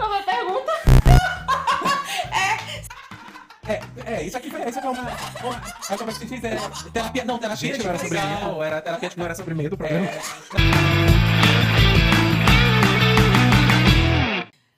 Como a pergunta? Isso aqui é uma conversa que a gente fez, terapia, não, terapia Gente, não era sobre medo, era terapia Não era sobre medo o programa?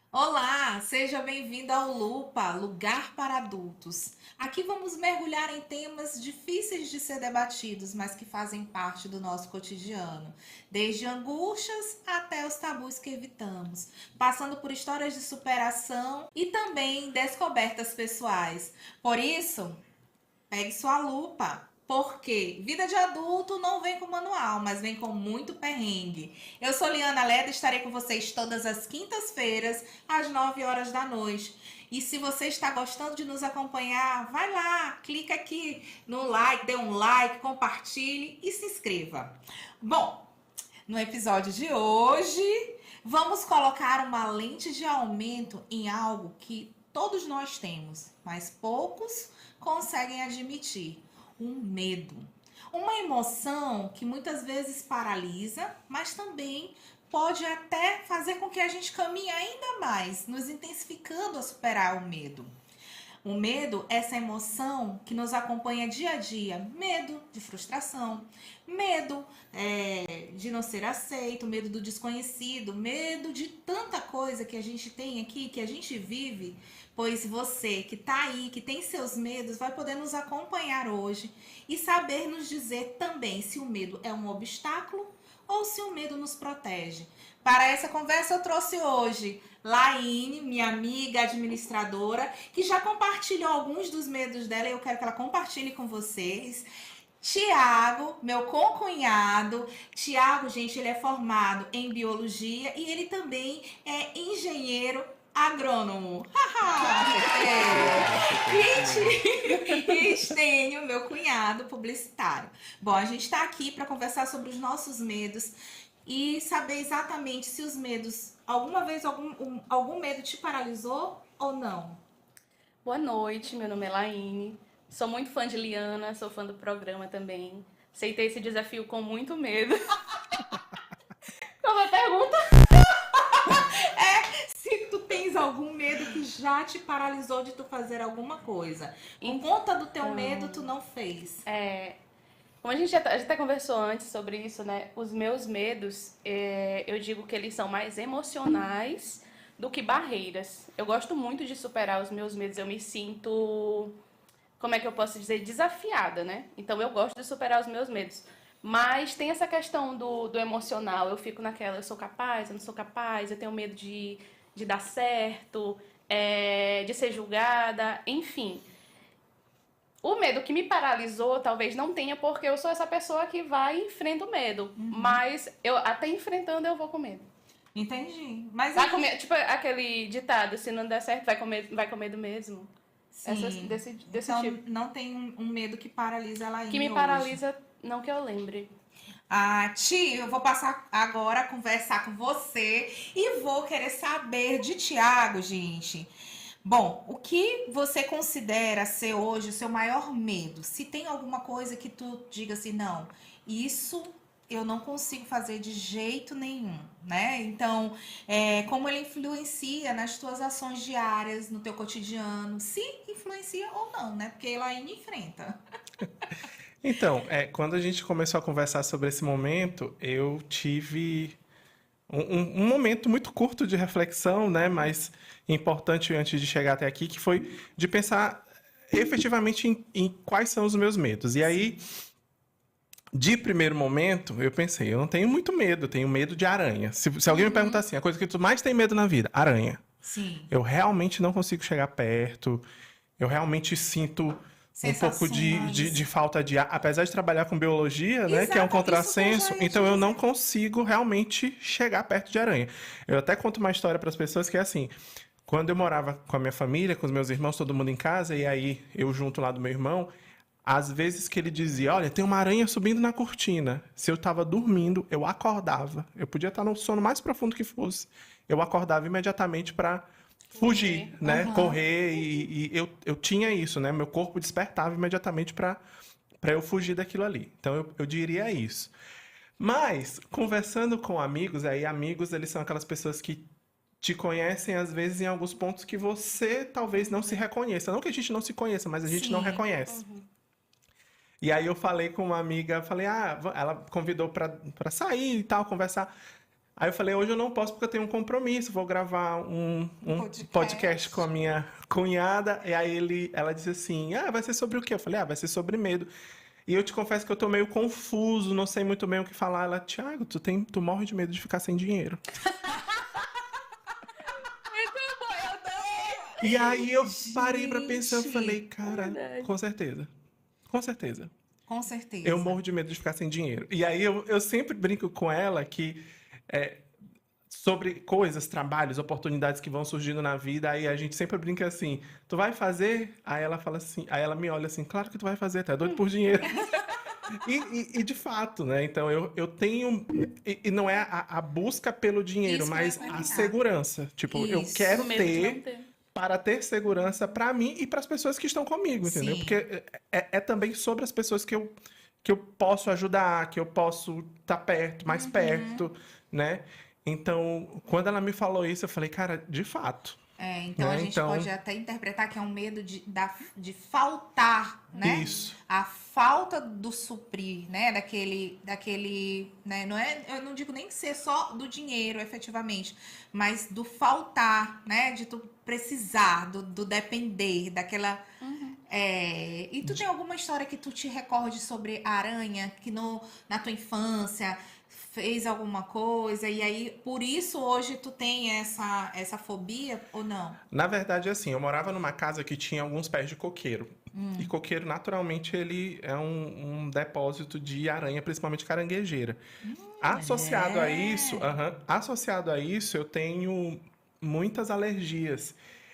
Olá, seja bem-vindo ao Lupa, Lugar para Adultos. Aqui vamos mergulhar em temas difíceis de ser debatidos, mas que fazem parte do nosso cotidiano. Desde angústias até os tabus que evitamos, passando por histórias de superação e também descobertas pessoais. Por isso, pegue sua lupa, porque vida de adulto não vem com manual, mas vem com muito perrengue. Eu sou Liana Leda e estarei com vocês todas as quintas-feiras, às 9 horas da noite. E se você está gostando de nos acompanhar, vai lá, clica aqui no like, dê um like, compartilhe e se inscreva. Bom, no episódio de hoje, vamos colocar uma lente de aumento em algo que todos nós temos, mas poucos conseguem admitir: um medo. Uma emoção que muitas vezes paralisa, mas também pode até fazer com que a gente caminhe ainda mais, nos intensificando a superar o medo. O medo é essa emoção que nos acompanha dia a dia. Medo de frustração, medo de não ser aceito, medo do desconhecido, medo de tanta coisa que a gente tem aqui, que a gente vive. Pois você que tá aí, que tem seus medos, vai poder nos acompanhar hoje e saber nos dizer também se o medo é um obstáculo ou se o medo nos protege. Para essa conversa eu trouxe hoje Laine, minha amiga administradora, que já compartilhou alguns dos medos dela e eu quero que ela compartilhe com vocês. Tiago, meu concunhado. Tiago, gente, ele é formado em biologia e ele também é engenheiro agrônomo. E Estênio, meu cunhado publicitário. Bom, a gente está aqui para conversar sobre os nossos medos e saber exatamente se os medos, alguma vez algum medo te paralisou ou não. Boa noite, meu nome é Laine, sou muito fã de Liana, sou fã do programa também. Aceitei esse desafio com muito medo. Como a pergunta? Se tu tens algum medo que já te paralisou de tu fazer alguma coisa. Por conta do teu medo, tu não fez. Como a gente até conversou antes sobre isso, né? Os meus medos, eu digo que eles são mais emocionais do que barreiras. Eu gosto muito de superar os meus medos, eu me sinto, como é que eu posso dizer, desafiada, né? Então eu gosto de superar os meus medos. Mas tem essa questão do emocional, eu fico naquela, eu sou capaz, eu não sou capaz, eu tenho medo de dar certo, de ser julgada, enfim. O medo que me paralisou talvez não tenha, porque eu sou essa pessoa que vai e enfrenta o medo. Mas eu até enfrentando eu vou com medo. Entendi. Mas Vai com medo, tipo aquele ditado, se não der certo, vai com medo mesmo. sim. Desse Então, tipo. não tem um medo que paralisa ela ainda. Que me hoje. paralisa, não que eu lembre. Ti, eu vou passar agora a conversar com você e vou querer saber de Tiago, gente. Bom, o que você considera ser hoje o seu maior medo? Se tem alguma coisa que tu diga assim, não, isso eu não consigo fazer de jeito nenhum, né? Então, como ele influencia nas tuas ações diárias, no teu cotidiano, se influencia ou não, né? Porque ela ainda enfrenta. Então, quando a gente começou a conversar sobre esse momento, eu tive um momento muito curto de reflexão, né, mas importante antes de chegar até aqui, que foi de pensar efetivamente em quais são os meus medos. E aí, de primeiro momento, eu pensei, eu não tenho muito medo, eu tenho medo de aranha. Se alguém me perguntar assim, a coisa que tu mais tem medo na vida, aranha. Sim. Eu realmente não consigo chegar perto, eu realmente sinto um pouco de falta de ar, apesar de trabalhar com biologia, né, que é um contrassenso, então eu não consigo realmente chegar perto de aranha. Eu até conto uma história para as pessoas que é assim, quando eu morava com a minha família, com os meus irmãos, todo mundo em casa, e aí eu junto lá do meu irmão, às vezes que ele dizia, olha, tem uma aranha subindo na cortina. Se eu estava dormindo, eu acordava. Eu podia estar no sono mais profundo que fosse. Eu acordava imediatamente para fugir, né? Correr e eu tinha isso, né? Meu corpo despertava imediatamente para eu fugir daquilo ali. Então eu diria isso. Mas conversando com amigos, aí amigos eles são aquelas pessoas que te conhecem, às vezes, em alguns pontos que você talvez não se reconheça. Não que a gente não se conheça, mas a gente não Sim. reconhece. E aí eu falei com uma amiga, falei, ela convidou pra sair e tal, conversar. Aí eu falei, hoje eu não posso porque eu tenho um compromisso, vou gravar um podcast com a minha cunhada. E aí ela disse assim, vai ser sobre o quê? Eu falei, vai ser sobre medo. E eu te confesso que eu tô meio confuso, não sei muito bem o que falar. Ela, Thiago, tu morre de medo de ficar sem dinheiro. E aí eu parei pra pensar, eu falei, cara, com certeza. Com certeza. Com certeza. Eu morro de medo de ficar sem dinheiro. E aí eu sempre brinco com ela que sobre coisas, trabalhos, oportunidades que vão surgindo na vida, aí a gente sempre brinca assim, tu vai fazer? Aí ela fala assim, aí ela me olha assim, claro que tu vai fazer, tá doido por dinheiro. E de fato, né? Então eu tenho. E não é a busca pelo dinheiro, Isso que eu mas ia a perguntar. segurança. Tipo, eu Isso. quero O medo de não ter ter. para ter segurança para mim e para as pessoas que estão comigo, entendeu? Sim. Porque é também sobre as pessoas que eu posso ajudar, que eu posso estar perto, mais perto, né? Então, quando ela me falou isso, eu falei, cara, de fato. Então Né? a gente Então- pode até interpretar que é um medo de faltar, né? Isso. A falta do suprir, né? Daquele, né? Não é, eu não digo nem ser só do dinheiro, efetivamente, mas do faltar, né? De tu precisar, do depender, daquela. E tu tem alguma história que tu te recorde sobre a aranha que na tua infância fez alguma coisa e aí por isso hoje tu tem essa fobia ou não? Na verdade, assim, eu morava numa casa que tinha alguns pés de coqueiro. E coqueiro, naturalmente, ele é um depósito de aranha, principalmente caranguejeira. Associado a isso, associado a isso, eu tenho muitas alergias.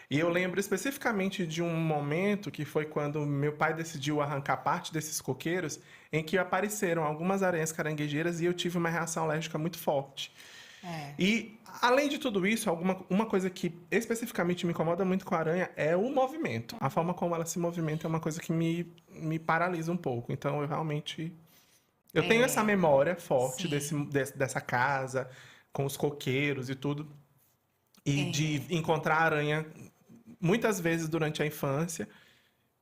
E eu lembro especificamente de um momento que foi quando meu pai decidiu arrancar parte desses coqueiros, em que apareceram algumas aranhas caranguejeiras e eu tive uma reação alérgica muito forte. E, além de tudo isso, uma coisa que especificamente me incomoda muito com a aranha é o movimento. A forma como ela se movimenta é uma coisa que me paralisa um pouco. Então, eu realmente... Eu tenho essa memória forte Sim. dessa casa, com os coqueiros e tudo. E de encontrar aranha muitas vezes durante a infância.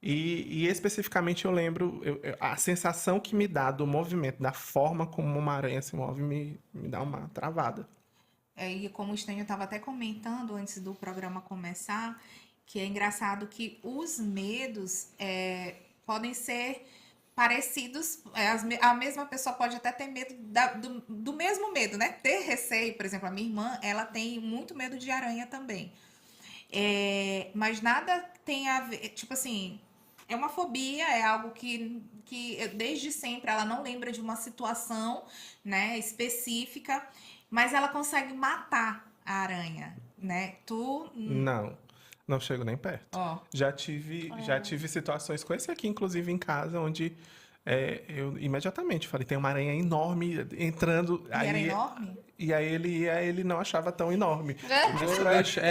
E especificamente eu lembro, a sensação que me dá do movimento, da forma como uma aranha se move, me dá uma travada. E como o Stênio estava até comentando antes do programa começar, que é engraçado que os medos podem ser parecidos, a mesma pessoa pode até ter medo do mesmo medo, né? Ter receio, por exemplo, a minha irmã, ela tem muito medo de aranha também. Mas nada tem a ver, tipo assim, é uma fobia, é algo que desde sempre ela não lembra de uma situação, né, específica, mas ela consegue matar a aranha, né? Não chego nem perto. Ó, Já tive situações com esse aqui, inclusive em casa, onde eu imediatamente falei, tem uma aranha enorme entrando. e era enorme? E aí ele não achava tão enorme.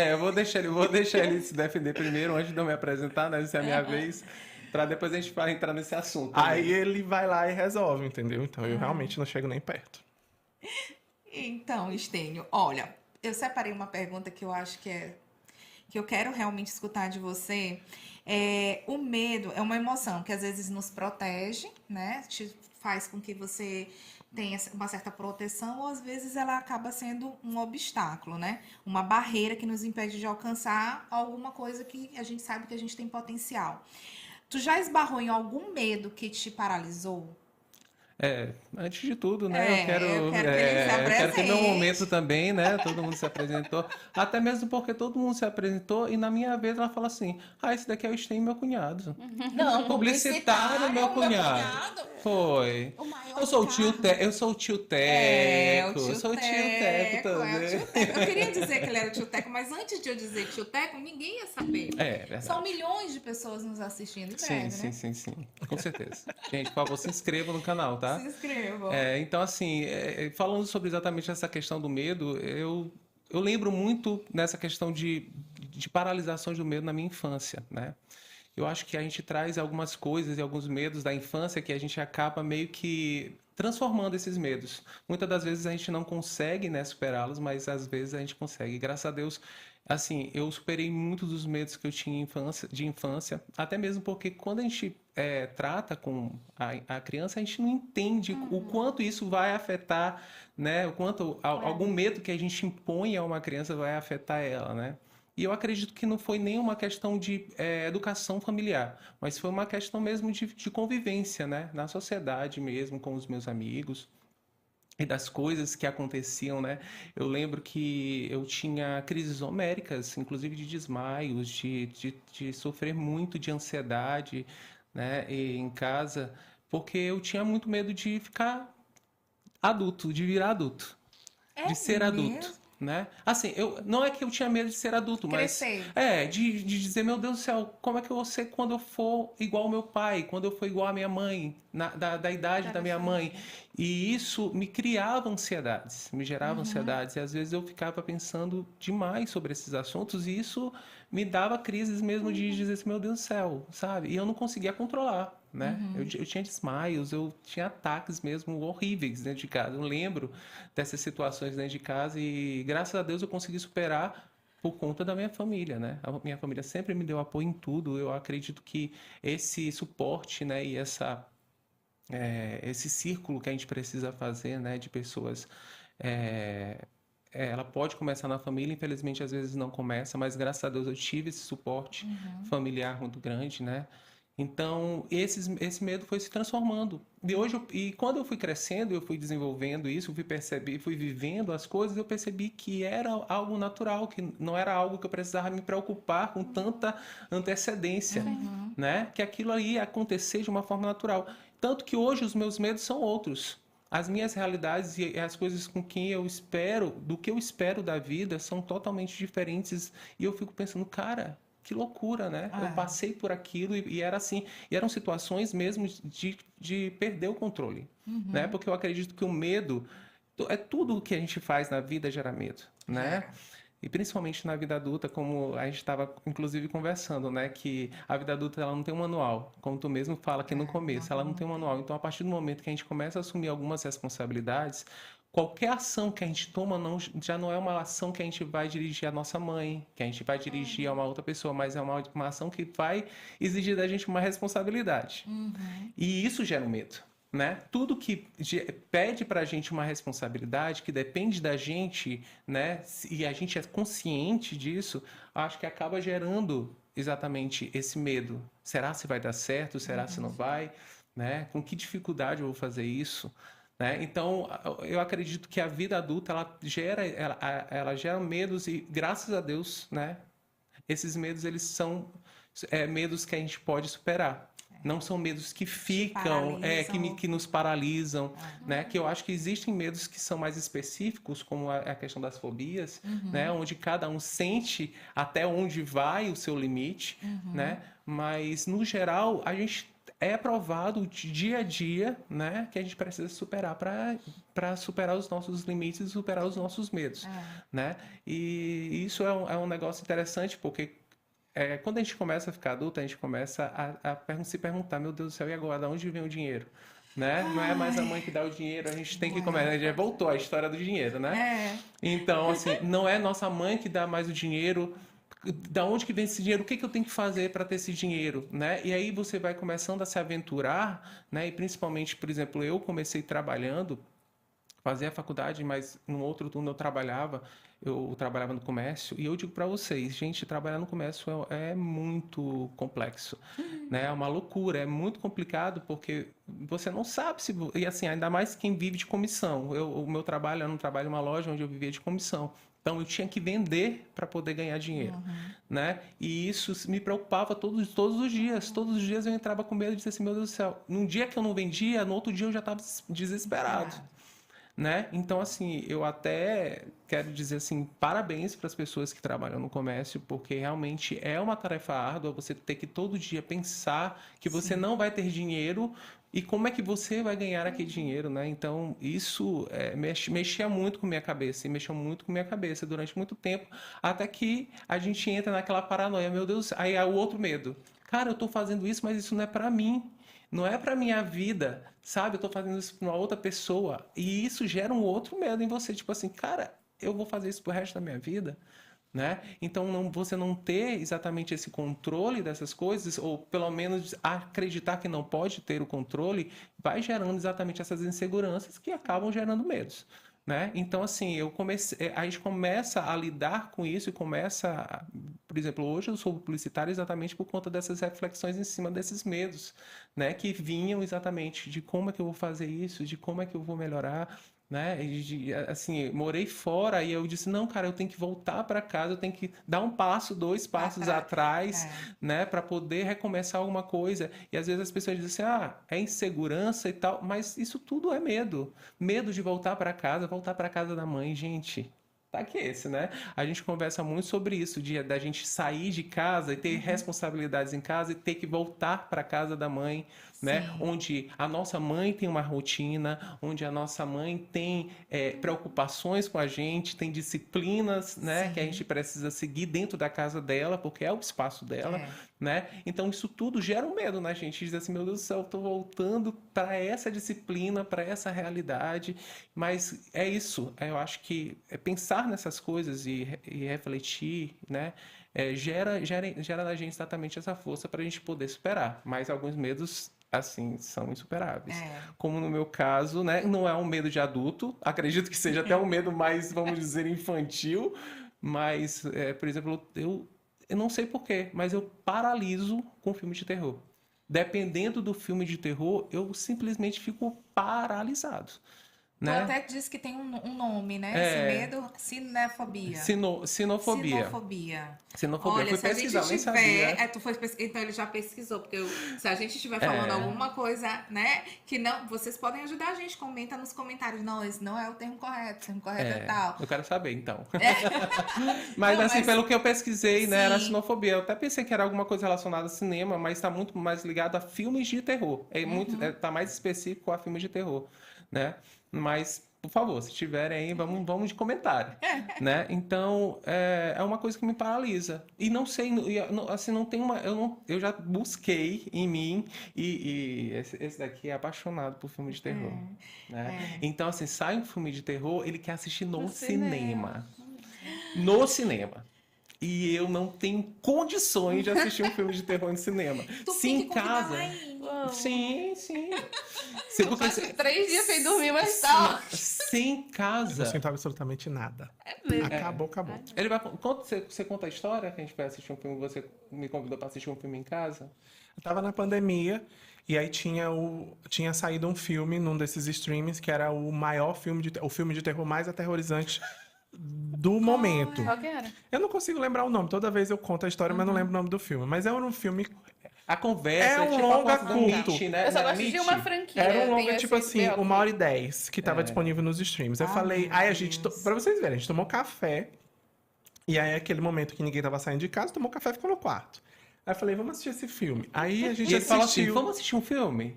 Eu vou deixar ele se defender primeiro, antes de eu me apresentar, né? Se é a minha vez, pra depois a gente entrar nesse assunto. Aí ele vai lá e resolve, entendeu? Então eu realmente não chego nem perto. Então, Estênio, olha, eu separei uma pergunta que eu acho que eu quero realmente escutar de você. O medo é uma emoção que às vezes nos protege, né? Te faz com que você tenha uma certa proteção, ou às vezes ela acaba sendo um obstáculo, né? Uma barreira que nos impede de alcançar alguma coisa que a gente sabe que a gente tem potencial. Tu já esbarrou em algum medo que te paralisou? Antes de tudo, né? Eu quero que ele se Eu quero ter meu apresente. momento também, né? Todo mundo se apresentou. Até mesmo porque todo mundo se apresentou e na minha vez ela fala assim: esse daqui é o Sten, meu cunhado. Não, Publicitário, meu cunhado. Foi. O maior Eu sou o tio cargo. Teco. Eu sou o tio Teco. O tio Eu sou o tio Teco, Teco também. o tio Teco. Eu queria dizer que ele era o tio Teco, mas antes de eu dizer tio Teco, ninguém ia saber. Verdade. São milhões de pessoas nos assistindo em breve, Sim, né? sim. Com certeza. Gente, por favor, se inscrevam no canal, tá? Se inscrevam. Então, assim, falando sobre exatamente essa questão do medo, eu lembro muito nessa questão de paralisações do medo na minha infância, né? Eu acho que a gente traz algumas coisas e alguns medos da infância que a gente acaba meio que transformando esses medos. Muitas das vezes a gente não consegue, né, superá-los, mas às vezes a gente consegue. Graças a Deus, assim, eu superei muitos dos medos que eu tinha de infância, até mesmo porque quando a gente trata com a criança, a gente não entende o quanto isso vai afetar, né, o quanto algum medo que a gente impõe a uma criança vai afetar ela, né? E eu acredito que não foi nenhuma questão de educação familiar, mas foi uma questão mesmo de convivência, né? Na sociedade mesmo, com os meus amigos e das coisas que aconteciam, né? Eu lembro que eu tinha crises homéricas, inclusive de desmaios, de sofrer muito de ansiedade, né? Em casa, porque eu tinha muito medo de ficar adulto, de virar adulto, de ser adulto. Mesmo? Né? Assim, não é que eu tinha medo de ser adulto, mas Crescer. de dizer, meu Deus do céu, como é que eu vou ser quando eu for igual ao meu pai, quando eu for igual à minha mãe, da idade da minha mãe. E isso me criava ansiedades, me gerava ansiedades, e às vezes eu ficava pensando demais sobre esses assuntos, e isso me dava crises mesmo de dizer assim, meu Deus do céu, sabe? E eu não conseguia controlar. Né? Eu tinha desmaios, eu tinha ataques mesmo horríveis dentro de casa. Eu lembro dessas situações dentro de casa e graças a Deus eu consegui superar por conta da minha família, né? A minha família sempre me deu apoio em tudo. Eu acredito que esse suporte, né, e esse círculo que a gente precisa fazer, né, de pessoas, ela pode começar na família, infelizmente às vezes não começa, mas graças a Deus eu tive esse suporte familiar muito grande, né? Então, esse medo foi se transformando. E quando eu fui crescendo, eu fui desenvolvendo isso, fui vivendo as coisas, eu percebi que era algo natural, que não era algo que eu precisava me preocupar com tanta antecedência, né? Que aquilo aí ia acontecer de uma forma natural. Tanto que hoje os meus medos são outros. As minhas realidades e as coisas com quem eu espero, do que eu espero da vida, são totalmente diferentes. E eu fico pensando, cara, que loucura, né? Eu passei por aquilo e era assim. E eram situações mesmo de perder o controle, né? Porque eu acredito que o medo tudo o que a gente faz na vida gera medo, né? E principalmente na vida adulta, como a gente estava inclusive conversando, né? Que a vida adulta ela não tem um manual, como tu mesmo fala aqui no começo, ela não tem um manual. Então, a partir do momento que a gente começa a assumir algumas responsabilidades, qualquer ação que a gente toma já não é uma ação que a gente vai dirigir à nossa mãe, que a gente vai dirigir a uma outra pessoa, mas é uma ação que vai exigir da gente uma responsabilidade. E isso gera um medo, né? Tudo que pede pra gente uma responsabilidade, que depende da gente, né? E a gente é consciente disso, acho que acaba gerando exatamente esse medo. Será se vai dar certo? Será se não vai? Né? Com que dificuldade eu vou fazer isso? Né? Então, eu acredito que a vida adulta ela gera medos e, graças a Deus, né? Esses medos eles são medos que a gente pode superar. Não são medos que ficam, que nos paralisam, né? Que eu acho que existem medos que são mais específicos, como a questão das fobias, né? Onde cada um sente até onde vai o seu limite, né? Mas, no geral, a gente é provado dia a dia, né, que a gente precisa superar para superar os nossos limites e superar os nossos medos, né? E isso é um negócio interessante, porque quando a gente começa a ficar adulto, a gente começa a se perguntar, meu Deus do céu, e agora? De onde vem o dinheiro? Né? Não é mais a mãe que dá o dinheiro, a gente tem que começar. A gente já voltou à história do dinheiro, né? Então, assim, não é nossa mãe que dá mais o dinheiro. Da onde que vem esse dinheiro? O que eu tenho que fazer para ter esse dinheiro, né? E aí você vai começando a se aventurar, né? E principalmente, por exemplo, eu comecei trabalhando, fazia a faculdade, mas no outro turno eu trabalhava no comércio, e eu digo para vocês, gente, trabalhar no comércio é muito complexo, né? É uma loucura, é muito complicado, porque você não sabe se... E assim, ainda mais quem vive de comissão. O meu trabalho, eu não trabalho em uma loja onde eu vivia de comissão. Então, eu tinha que vender para poder ganhar dinheiro, né? E isso me preocupava todos os dias. Todos os dias eu entrava com medo de dizer assim, meu Deus do céu, num dia que eu não vendia, no outro dia eu já estava desesperado, né? Então, assim, eu até quero dizer assim, parabéns para as pessoas que trabalham no comércio, porque realmente é uma tarefa árdua você ter que todo dia pensar que você não vai ter dinheiro e como é que você vai ganhar aquele dinheiro, né? Então, isso mexia muito com minha cabeça, e mexeu muito com minha cabeça durante muito tempo, até que a gente entra naquela paranoia, meu Deus, aí é o outro medo. Cara, eu tô fazendo isso, mas isso não é para mim, Não é pra minha vida, sabe? Eu tô fazendo isso pra uma outra pessoa. E isso gera um outro medo em você. Tipo assim, cara, eu vou fazer isso pro resto da minha vida? Né? Então, você não ter exatamente esse controle dessas coisas, ou pelo menos acreditar que não pode ter o controle, vai gerando exatamente essas inseguranças que acabam gerando medos. Né? Então, assim, a gente começa a lidar com isso e por exemplo, hoje eu sou publicitário exatamente por conta dessas reflexões em cima desses medos, né? Que vinham exatamente de como é que eu vou fazer isso, de como é que eu vou melhorar, né? Assim, morei fora e eu disse, não, cara, eu tenho que voltar para casa, eu tenho que dar um passo, 2 passos atrás, né? Para poder recomeçar alguma coisa. E às vezes as pessoas dizem assim, é insegurança e tal, mas isso tudo é medo. Medo de voltar para casa da mãe, gente. Tá que esse, né? A gente conversa muito sobre isso, da gente sair de casa e ter responsabilidades em casa e ter que voltar para casa da mãe, né? Onde a nossa mãe tem uma rotina, onde a nossa mãe tem preocupações com a gente, tem disciplinas, né? Que a gente precisa seguir dentro da casa dela, porque é o espaço dela, né? Então isso tudo gera um medo na gente, diz assim, meu Deus do céu, eu tô voltando para essa disciplina, para essa realidade, mas é isso, eu acho que pensar nessas coisas e refletir, né? Gera na gente exatamente essa força para a gente poder superar, mas alguns medos assim, são insuperáveis. Como no meu caso, né, não é um medo de adulto, acredito que seja até um medo mais, vamos dizer, infantil, mas, por exemplo, eu não sei porquê, mas eu paraliso com filme de terror. Dependendo do filme de terror, eu simplesmente fico paralisado. Tu Né? até disse que tem um nome, né? Esse medo, cinefobia. Sinofobia. Olha, eu fui pesquisar, nem sabia. Então ele já pesquisou, porque se a gente estiver falando alguma coisa, né, que não, vocês podem ajudar a gente, comenta nos comentários. Não, esse não é o termo correto é tal. Eu quero saber, então. Mas pelo que eu pesquisei, né, era sinofobia. Eu até pensei que era alguma coisa relacionada a cinema, mas está muito mais ligado a filmes de terror. Tá mais específico a filmes de terror, né? Mas, por favor, se tiverem aí, vamos de comentário, né? Então, é uma coisa que me paralisa. E não sei, assim, não tem eu já busquei em mim, e esse daqui é apaixonado por filme de terror, né? Então, assim, sai um filme de terror, ele quer assistir no cinema. No cinema. E eu não tenho condições de assistir um filme de terror no cinema. Se em casa. Sim. Eu passo 3 dias sem dormir, mas tal. Se em casa. Eu não sinto absolutamente nada. Acabou. Ele você conta a história que a gente vai assistir um filme, você me convidou para assistir um filme em casa? Eu tava na pandemia e aí tinha saído um filme num desses streamings que era o maior o filme de terror mais aterrorizante do momento. Qual que era? Eu não consigo lembrar o nome. Toda vez eu conto a história, mas não lembro o nome do filme. Mas era um filme... A conversa é um longa curto. Né? Eu só gosto de uma franquia. Era um longa, tipo assim, 1h10, que tava disponível nos streams. Eu falei, pra vocês verem, a gente tomou café. E aí, aquele momento que ninguém tava saindo de casa, tomou café e ficou no quarto. Aí eu falei, vamos assistir esse filme. Aí a gente assistiu. Assim, vamos assistir um filme?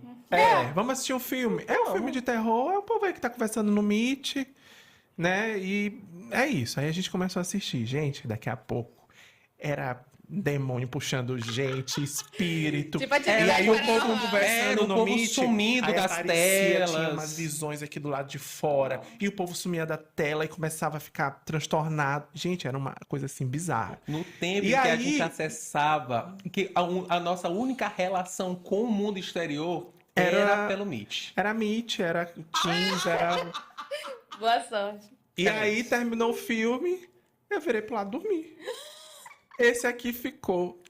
Vamos assistir um filme. É um filme de terror, é o povo aí que tá conversando no Meet, né? E é isso. Aí a gente começou a assistir. Gente, daqui a pouco era demônio puxando gente, espírito. Tipo, e aí o povo conversando o no povo Meet, sumindo aí das aparecia, telas. tinha umas visões aqui do lado de fora. E o povo sumia da tela e começava a ficar transtornado. Gente, era uma coisa assim bizarra. No tempo em que a gente acessava, que a nossa única relação com o mundo exterior era pelo Meet. Era Meet, era Teams, era... Boa sorte. E aí terminou o filme, eu virei pro lado dormir. Esse aqui ficou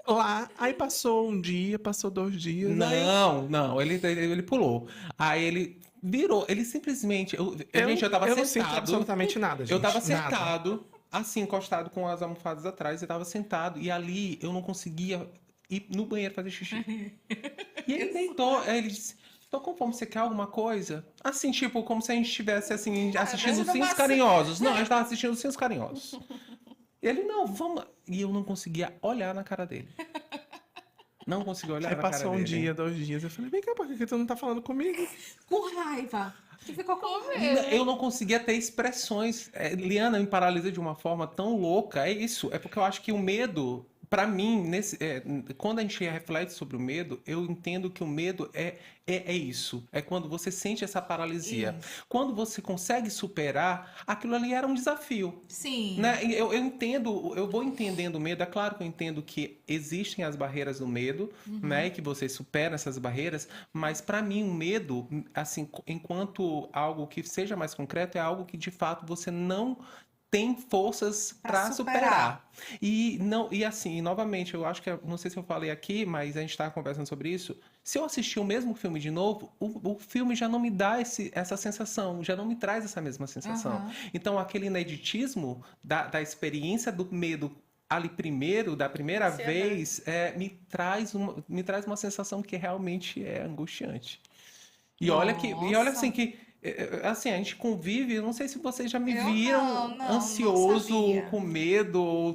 lá, aí passou um dia, passou 2 dias. Não, ele pulou. Aí ele virou, ele simplesmente. Gente, eu tava sentado. Eu não sinto absolutamente nada, gente. Eu tava sentado, assim, encostado com as almofadas atrás, eu tava sentado, e ali eu não conseguia ir no banheiro fazer xixi. E ele deitou, aí ele disse. Tô com fome, você quer alguma coisa? Assim, tipo, como se a gente estivesse, assim, assistindo Ursinhos Carinhosos. Não, a gente tava assistindo Ursinhos Carinhosos. Ele, não, vamos... E eu não conseguia olhar na cara dele. Não conseguia olhar na cara dele. Aí passou um dia, 2 dias, eu falei, vem cá, por que tu não tá falando comigo? Com raiva. Tu ficou com medo. Eu não conseguia ter expressões. Liana me paralisa de uma forma tão louca. É isso. É porque eu acho que o medo para mim, quando a gente reflete sobre o medo, eu entendo que o medo é isso. É quando você sente essa paralisia. Isso. Quando você consegue superar, aquilo ali era um desafio. Sim. Né? Eu entendo, eu vou entendendo o medo. É claro que eu entendo que existem as barreiras do medo, né? E que você supera essas barreiras, mas para mim o medo, assim, enquanto algo que seja mais concreto, é algo que de fato você não tem forças para superar. E assim, novamente, eu acho que, não sei se eu falei aqui, mas a gente estava conversando sobre isso. Se eu assistir o mesmo filme de novo, o filme já não me dá essa sensação, já não me traz essa mesma sensação. Então, aquele ineditismo da experiência do medo ali primeiro, da primeira vez, me traz uma sensação que realmente é angustiante. E olha assim que assim, a gente convive, eu não sei se vocês já me viram ansioso, com medo ou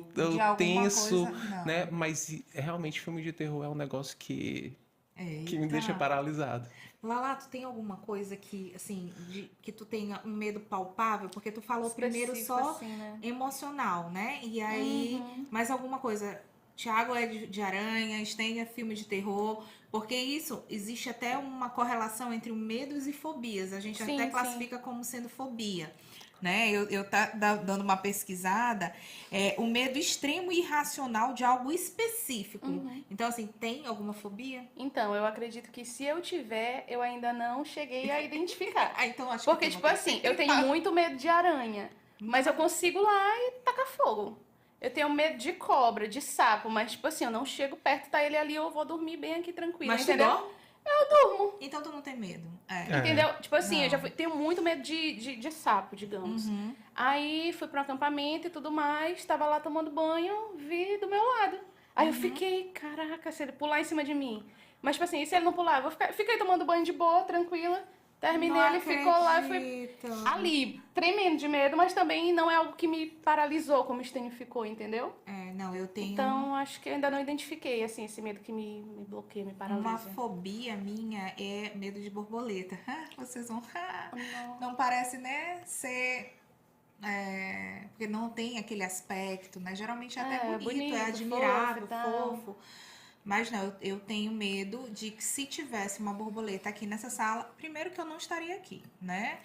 tenso, né? Mas realmente filme de terror é um negócio que me deixa paralisado. Lala, tu tem alguma coisa que, assim, que tu tenha um medo palpável? Porque tu falou primeiro só assim, né? emocional, né? E aí, mais alguma coisa? Tiago é de aranha, Sten é filme de terror, porque isso, existe até uma correlação entre medos e fobias. A gente até classifica como sendo fobia. Né? Eu tá dando uma pesquisada, o medo extremo e irracional de algo específico. Então, assim, tem alguma fobia? Então, eu acredito que se eu tiver, eu ainda não cheguei a identificar. Então acho Porque, que tipo assim, eu tenho muito medo de aranha, mas eu consigo lá e tacar fogo. Eu tenho medo de cobra, de sapo, mas, tipo assim, eu não chego perto, tá ele ali, eu vou dormir bem aqui tranquilo, mas entendeu? Tu dorme? Eu durmo. Então tu não tem medo. Entendeu? Tipo assim, eu já tenho muito medo de sapo, digamos. Aí fui para um acampamento e tudo mais, tava lá tomando banho, vi do meu lado. Aí eu fiquei, caraca, se ele pular em cima de mim. Mas, tipo assim, e se ele não pular? Eu fiquei tomando banho de boa, tranquila. Terminei, ele ficou lá e fui ali, tremendo de medo, mas também não é algo que me paralisou como o Stênio ficou, entendeu? Não, eu tenho... Então, acho que eu ainda não identifiquei, assim, esse medo que me bloqueia, me paralisa. Uma fobia minha é medo de borboleta. Vocês vão... Não parece, né, ser... porque não tem aquele aspecto, né? Geralmente é até bonito, é admirável, fofo. Mas não, eu tenho medo de que se tivesse uma borboleta aqui nessa sala, primeiro que eu não estaria aqui, né?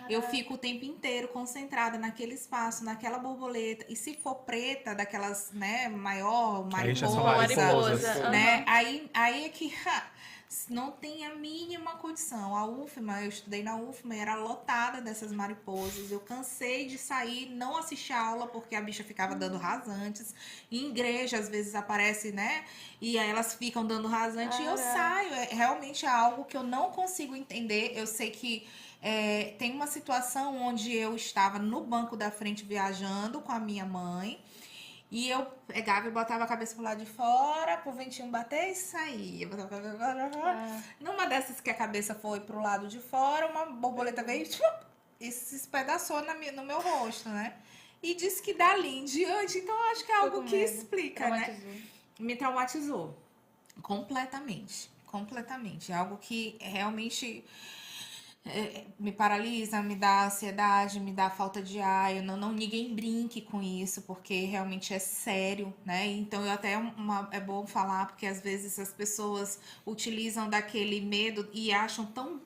Eu fico o tempo inteiro concentrada naquele espaço, naquela borboleta. E se for preta, daquelas, né, maior, mariposa, né? Aí é que não tem a mínima condição. A UFMA, eu estudei na UFMA, era lotada dessas mariposas. Eu cansei de sair, não assistir a aula, porque a bicha ficava dando rasantes. Em igreja, às vezes, aparece, né? E aí elas ficam dando rasante e eu saio. Realmente é algo que eu não consigo entender. Eu sei que tem uma situação onde eu estava no banco da frente viajando com a minha mãe. E eu pegava e botava a cabeça pro lado de fora, pro ventinho bater e saía. Numa dessas que a cabeça foi pro lado de fora, uma borboleta veio e se espedaçou no meu rosto, né? E disse que dali em diante, então eu acho que é algo que explica, né? Me traumatizou. Completamente. Completamente. É algo que realmente... me paralisa, me dá ansiedade, me dá falta de ar. Ninguém brinque com isso, porque realmente é sério, né? Então, é bom falar, porque às vezes as pessoas utilizam daquele medo e acham tão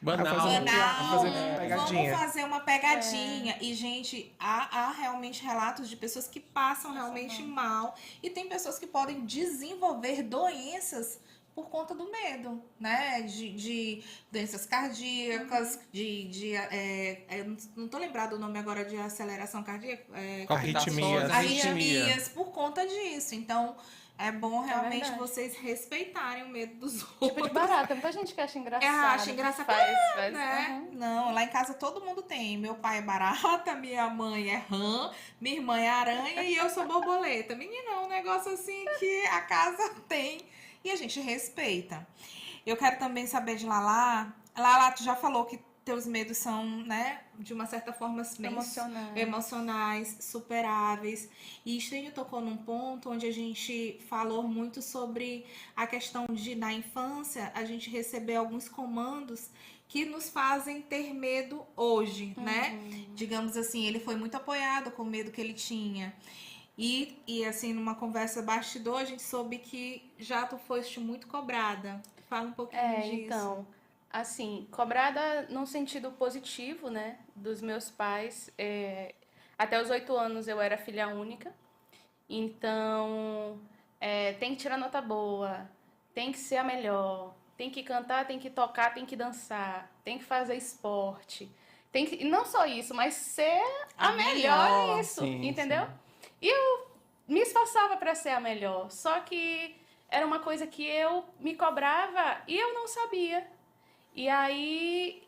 banal. Vamos fazer uma pegadinha. E, gente, há realmente relatos de pessoas que passam realmente mal. E tem pessoas que podem desenvolver doenças por conta do medo, né? De doenças cardíacas, eu não tô lembrado o nome agora de aceleração cardíaca. Arritmias por conta disso. Então, é bom realmente vocês respeitarem o medo dos outros. Tipo de barata, muita gente que acha engraçado. Acha engraçado, né? Não, lá em casa todo mundo tem. Meu pai é barata, minha mãe é rã, minha irmã é aranha e eu sou borboleta. Menina, é um negócio assim que a casa tem. E a gente respeita. Eu quero também saber de Lala. Lala, tu já falou que teus medos são, né, de uma certa forma emocionais, superáveis. E Stênio tocou num ponto onde a gente falou muito sobre a questão de, na infância, a gente receber alguns comandos que nos fazem ter medo hoje, né? Digamos assim, ele foi muito apoiado com o medo que ele tinha. E assim, numa conversa bastidor, a gente soube que já tu foste muito cobrada. Fala um pouquinho disso. Então, assim, cobrada num sentido positivo, né, dos meus pais. Até os 8 anos eu era filha única, então tem que tirar nota boa, tem que ser a melhor, tem que cantar, tem que tocar, tem que dançar, tem que fazer esporte, tem que, e não só isso, mas ser a melhor nisso, sim, entendeu? sim. E eu me esforçava para ser a melhor, só que era uma coisa que eu me cobrava e eu não sabia. E aí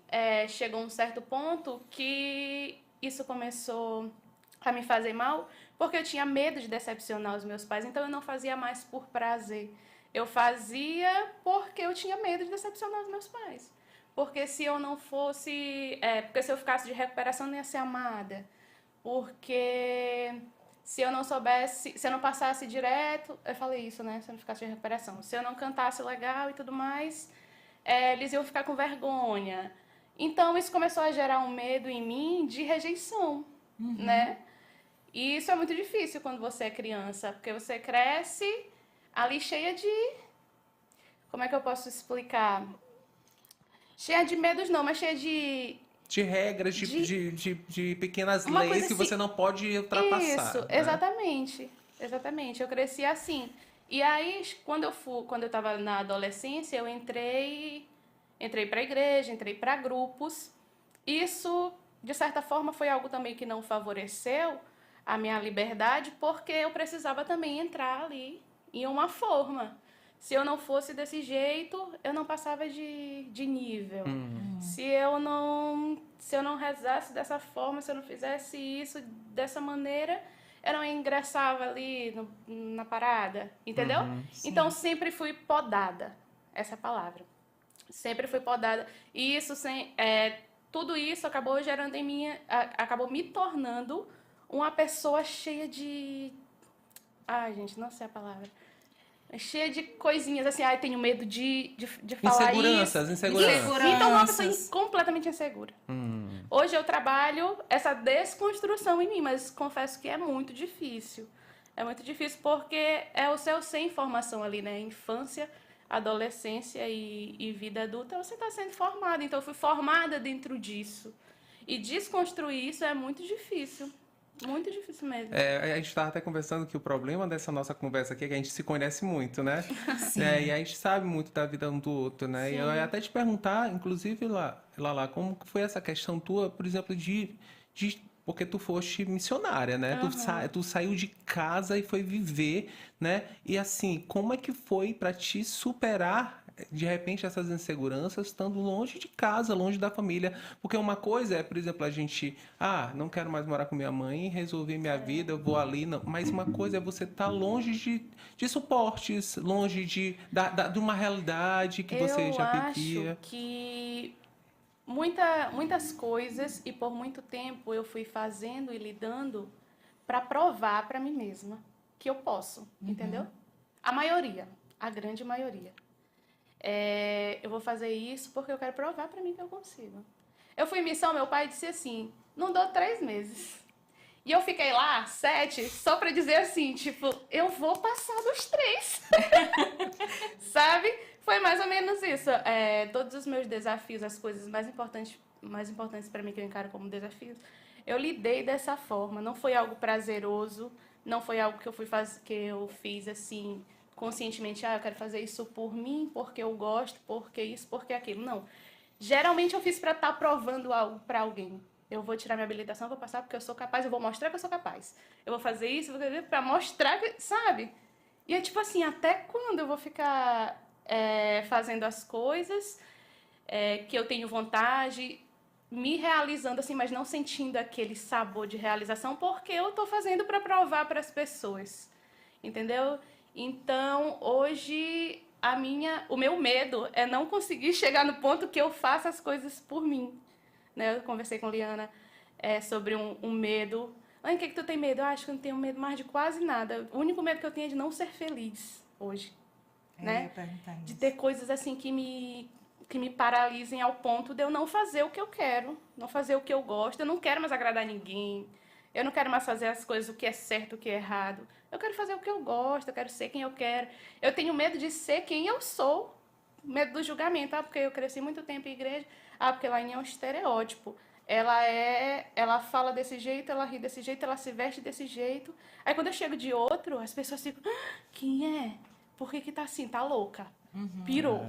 chegou um certo ponto que isso começou a me fazer mal, porque eu tinha medo de decepcionar os meus pais, então eu não fazia mais por prazer. Eu fazia porque eu tinha medo de decepcionar os meus pais. Porque se eu não fosse... porque se eu ficasse de recuperação, eu não ia ser amada. Porque se eu não soubesse... Se eu não passasse direto... Eu falei isso, né? Se eu não ficasse de recuperação. Se eu não cantasse legal e tudo mais, eles iam ficar com vergonha. Então, isso começou a gerar um medo em mim de rejeição, né? E isso é muito difícil quando você é criança, porque você cresce ali cheia de... Como é que eu posso explicar? Cheia de medos não, mas cheia de regras, de pequenas uma leis coisa que assim, você não pode ultrapassar. Isso, né? exatamente. Eu cresci assim. E aí, quando eu estava na adolescência, eu entrei para a igreja, entrei para grupos. Isso, de certa forma, foi algo também que não favoreceu a minha liberdade, porque eu precisava também entrar ali em uma forma. Se eu não fosse desse jeito, eu não passava de nível. Se eu não rezasse dessa forma, se eu não fizesse isso dessa maneira, eu não ingressava ali na parada, entendeu? Então, sempre fui podada, essa é a palavra. Sempre fui podada. E isso, tudo isso acabou gerando em mim, acabou me tornando uma pessoa cheia de... Ai, gente, não sei a palavra. Cheia de coisinhas, assim, tenho medo de falar Inseguranças. Então, uma pessoa completamente insegura. Hoje eu trabalho essa desconstrução em mim, mas confesso que é muito difícil. É muito difícil porque é o seu sem formação ali, né? Infância, adolescência e vida adulta, você está sendo formada. Então, eu fui formada dentro disso. E desconstruir isso é muito difícil. Muito difícil mesmo. A gente estava até conversando que o problema dessa nossa conversa aqui é que a gente se conhece muito, né? Sim. E a gente sabe muito da vida um do outro, né? Sim. E eu ia até te perguntar, inclusive, lá, como foi essa questão tua, por exemplo, porque tu foste missionária, né? Tu saiu de casa e foi viver, né? E assim, como é que foi para ti superar de repente essas inseguranças estando longe de casa, longe da família? Porque uma coisa é, por exemplo, a gente, não quero mais morar com minha mãe, resolver minha vida, eu vou ali, não. Mas uma coisa é você estar longe de suportes, longe de uma realidade que você já vivia. Eu acho que muitas coisas, e por muito tempo eu fui fazendo e lidando para provar para mim mesma que eu posso, entendeu? A grande maioria. Eu vou fazer isso porque eu quero provar para mim que eu consigo. Eu fui em missão, meu pai disse assim, não dou 3 meses. E eu fiquei lá 7, só para dizer assim, tipo, eu vou passar dos 3. Sabe? Foi mais ou menos isso. Todos os meus desafios, as coisas mais importantes para mim que eu encaro como desafios, eu lidei dessa forma. Não foi algo prazeroso, não foi algo que eu fiz assim conscientemente, eu quero fazer isso por mim, porque eu gosto, porque isso, porque aquilo. Não. Geralmente eu fiz para estar provando algo para alguém. Eu vou tirar minha habilitação, vou passar porque eu sou capaz, eu vou mostrar que eu sou capaz. Eu vou fazer isso, para mostrar que, sabe? E é tipo assim, até quando eu vou ficar fazendo as coisas que eu tenho vontade, me realizando assim, mas não sentindo aquele sabor de realização, porque eu tô fazendo para provar para as pessoas. Entendeu? Então, hoje, o meu medo é não conseguir chegar no ponto que eu faça as coisas por mim. Né? Eu conversei com Liana sobre um medo. O que tu tem medo? Eu acho que eu não tenho medo mais de quase nada. O único medo que eu tenho é de não ser feliz hoje. Né? De ter coisas assim que me paralisem ao ponto de eu não fazer o que eu quero, não fazer o que eu gosto. Eu não quero mais agradar ninguém. Eu não quero mais fazer as coisas, o que é certo, o que é errado. Eu quero fazer o que eu gosto, eu quero ser quem eu quero. Eu tenho medo de ser quem eu sou. Medo do julgamento. Porque eu cresci muito tempo em igreja. Porque Laine é um estereótipo. Ela fala desse jeito, ela ri desse jeito, ela se veste desse jeito. Aí quando eu chego de outro, as pessoas ficam, quem é? Por que tá assim? Tá louca? Pirou.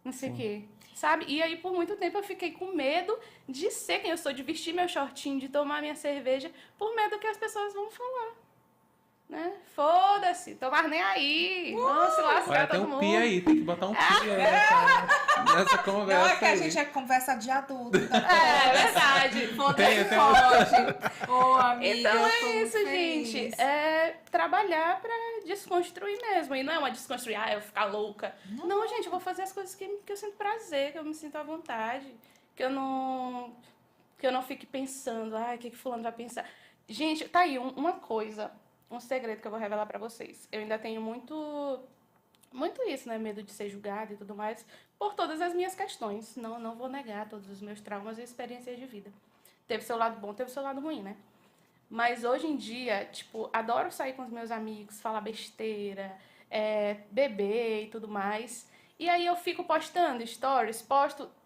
Não sei o quê. Sabe? E aí por muito tempo eu fiquei com medo de ser quem eu sou, de vestir meu shortinho, de tomar minha cerveja, por medo que as pessoas vão falar. Né? Foda-se, tô mais nem aí. Vamos se lascar Olha, tem todo um mundo. pi aí, tem que botar um pi aí nessa conversa. Não, é que a aí. gente é conversa de adulto. Então, É verdade. pode. Ô, amiga, Então eu é tô isso, feliz. gente. É trabalhar pra desconstruir mesmo. E não é uma desconstruir, eu vou ficar louca. Não, gente, eu vou fazer as coisas que eu sinto prazer, que eu me sinto à vontade. Que eu não fique pensando, o que fulano vai pensar. Gente, tá aí uma coisa, um segredo que eu vou revelar pra vocês. Eu ainda tenho muito isso, né? Medo de ser julgada e tudo mais, por todas as minhas questões. Não vou negar todos os meus traumas e experiências de vida. Teve seu lado bom, teve seu lado ruim, né? Mas hoje em dia, tipo, adoro sair com os meus amigos, falar besteira, beber e tudo mais. E aí eu fico postando stories,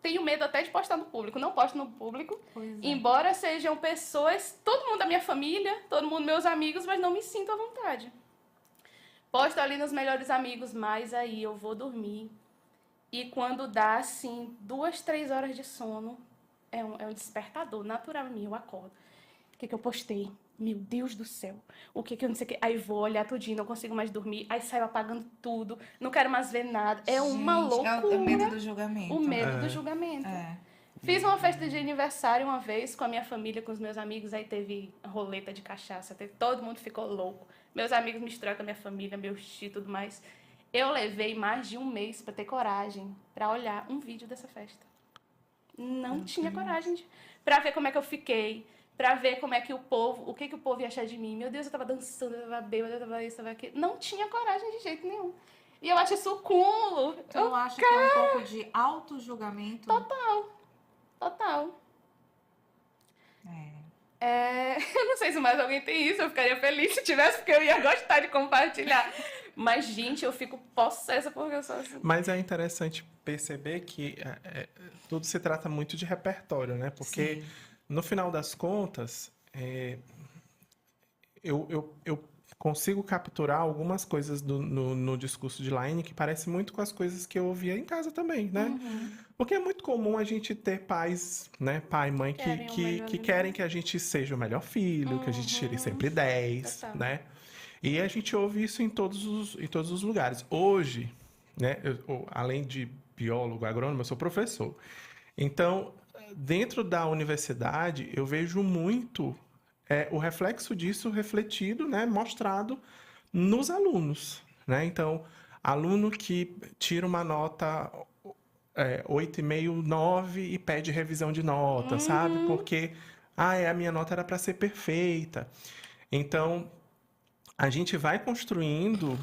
tenho medo até de postar no público, não posto no público. Embora sejam pessoas, todo mundo da minha família, todo mundo meus amigos, mas não me sinto à vontade. Posto ali nos melhores amigos, mas aí eu vou dormir. E quando dá, assim, 2, 3 horas de sono, é um despertador natural em mim, eu acordo. O que eu postei? Meu Deus do céu. O que eu não sei o que. Aí vou olhar tudinho, não consigo mais dormir. Aí saio apagando tudo. Não quero mais ver nada. É uma loucura. É o medo do julgamento. O medo do julgamento. Fiz uma festa de aniversário uma vez com a minha família, com os meus amigos. Aí teve roleta de cachaça. Todo mundo ficou louco. Meus amigos misturaram com a minha família, meus tios e tudo mais. Eu levei mais de um mês pra ter coragem pra olhar um vídeo dessa festa. Não tinha coragem pra ver como é que eu fiquei. Pra ver como é que o que o povo ia achar de mim. Meu Deus, eu tava dançando, eu tava bêbada, eu tava isso, eu tava aquilo. Não tinha coragem de jeito nenhum. E eu acho isso o cúmulo. Eu acho que é um pouco de auto-julgamento. Total. Eu não sei se mais alguém tem isso, eu ficaria feliz se tivesse, porque eu ia gostar de compartilhar. Mas, gente, eu fico possessa porque eu sou assim. Mas é interessante perceber que tudo se trata muito de repertório, né? Porque... Sim. No final das contas, eu consigo capturar algumas coisas no discurso de Laine que parece muito com as coisas que eu ouvia em casa também, né? Porque é muito comum a gente ter pais, né? Pai e mãe que querem que a gente seja o melhor filho, que a gente tire sempre 10, né? E a gente ouve isso em todos os lugares. Hoje, né? Além de biólogo, agrônomo, eu sou professor. Então... Dentro da universidade, eu vejo muito o reflexo disso refletido, né, mostrado nos alunos, né? Então, aluno que tira uma nota 8,5, 9 e pede revisão de nota, sabe? Porque a minha nota era para ser perfeita. Então, a gente vai construindo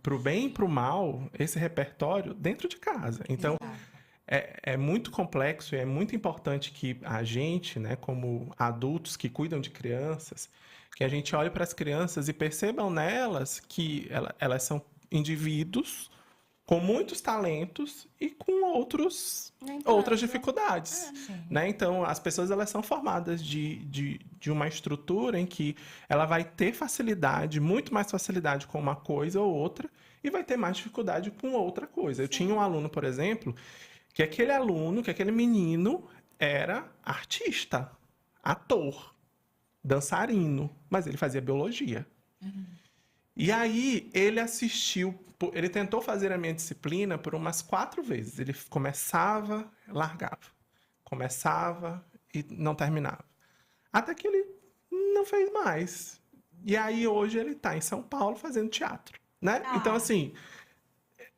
para o bem e para o mal esse repertório dentro de casa. Então, é muito complexo e é muito importante que a gente, né, como adultos que cuidam de crianças, que a gente olhe para as crianças e percebam nelas que elas são indivíduos com muitos talentos e com outras dificuldades. Né? Então, as pessoas elas são formadas de uma estrutura em que ela vai ter facilidade, muito mais facilidade com uma coisa ou outra, e vai ter mais dificuldade com outra coisa. Eu tinha um aluno, por exemplo... que aquele menino era artista, ator, dançarino, mas ele fazia biologia. E aí ele tentou fazer a minha disciplina por umas 4 vezes. Ele começava, largava. Começava e não terminava. Até que ele não fez mais. E aí hoje ele está em São Paulo fazendo teatro, né? Então, assim...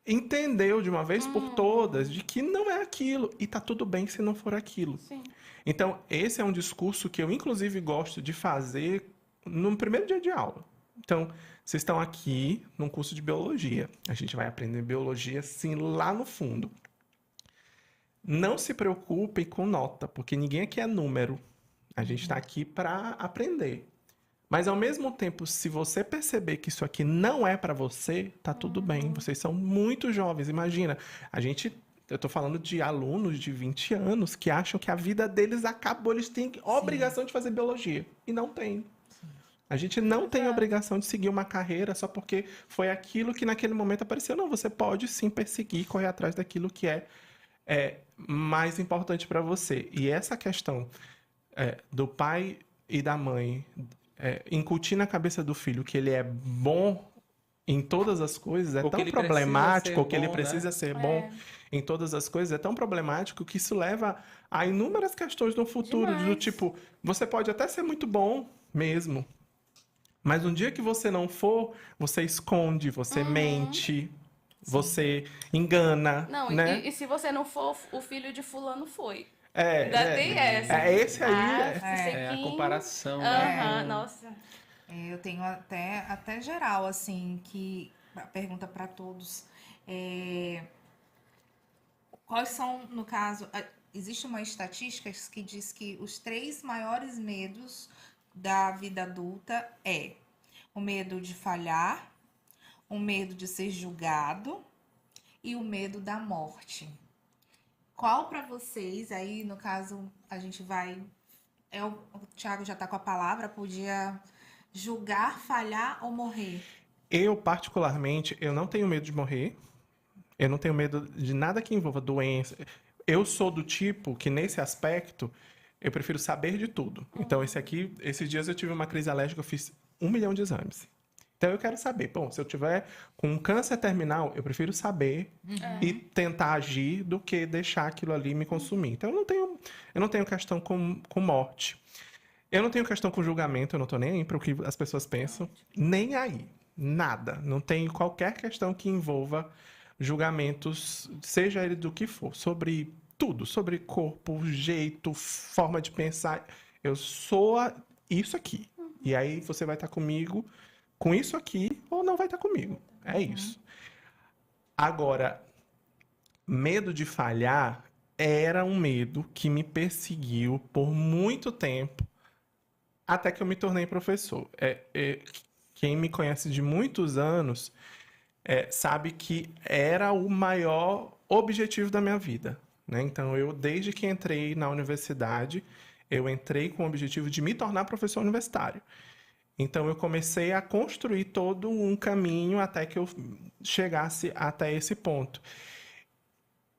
entendeu de uma vez por todas de que não é aquilo. E tá tudo bem se não for aquilo. Sim. Então, esse é um discurso que eu, inclusive, gosto de fazer no primeiro dia de aula. Então, vocês estão aqui num curso de biologia. A gente vai aprender biologia, sim, lá no fundo. Não se preocupem com nota, porque ninguém aqui é número. A gente está aqui para aprender. Mas ao mesmo tempo, se você perceber que isso aqui não é para você, tá tudo bem. Vocês são muito jovens. Imagina, eu tô falando de alunos de 20 anos que acham que a vida deles acabou, eles têm obrigação de fazer biologia. E não tem. A gente não tem obrigação de seguir uma carreira só porque foi aquilo que naquele momento apareceu. Não, você pode sim perseguir, correr atrás daquilo que é mais importante para você. E essa questão do pai e da mãe incutir na cabeça do filho que ele é bom em todas as coisas é tão problemático, ou que ele precisa ser bom em todas as coisas, é tão problemático que isso leva a inúmeras questões no futuro, do tipo, você pode até ser muito bom mesmo, mas um dia que você não for, você esconde, você mente, você engana, Não, né? E se você não for, o filho de fulano foi. Ainda tem essa. Esse aí. A comparação, né? Nossa. Eu tenho até geral, assim, que a pergunta para todos. Quais são, no caso, existe uma estatística que diz que os 3 maiores medos da vida adulta o medo de falhar, o medo de ser julgado e o medo da morte. Qual para vocês, aí no caso a gente vai, o Thiago já tá com a palavra, podia julgar, falhar ou morrer? Eu, particularmente, eu não tenho medo de morrer. Eu não tenho medo de nada que envolva doença. Eu sou do tipo que, nesse aspecto, eu prefiro saber de tudo. Então, esses dias eu tive uma crise alérgica, eu fiz 1 milhão de exames. Então, eu quero saber. Bom, se eu tiver com um câncer terminal, eu prefiro saber e tentar agir do que deixar aquilo ali me consumir. Então, eu não tenho questão com morte. Eu não tenho questão com julgamento, eu não tô nem aí para o que as pessoas pensam. Nem aí. Nada. Não tenho qualquer questão que envolva julgamentos, seja ele do que for, sobre tudo, sobre corpo, jeito, forma de pensar. Eu sou isso aqui. E aí você vai estar comigo com isso aqui ou não vai estar comigo. É isso. Agora, medo de falhar era um medo que me perseguiu por muito tempo até que eu me tornei professor. Quem me conhece de muitos anos sabe que era o maior objetivo da minha vida, né? Então, desde que entrei na universidade, eu entrei com o objetivo de me tornar professor universitário. Então, eu comecei a construir todo um caminho até que eu chegasse até esse ponto.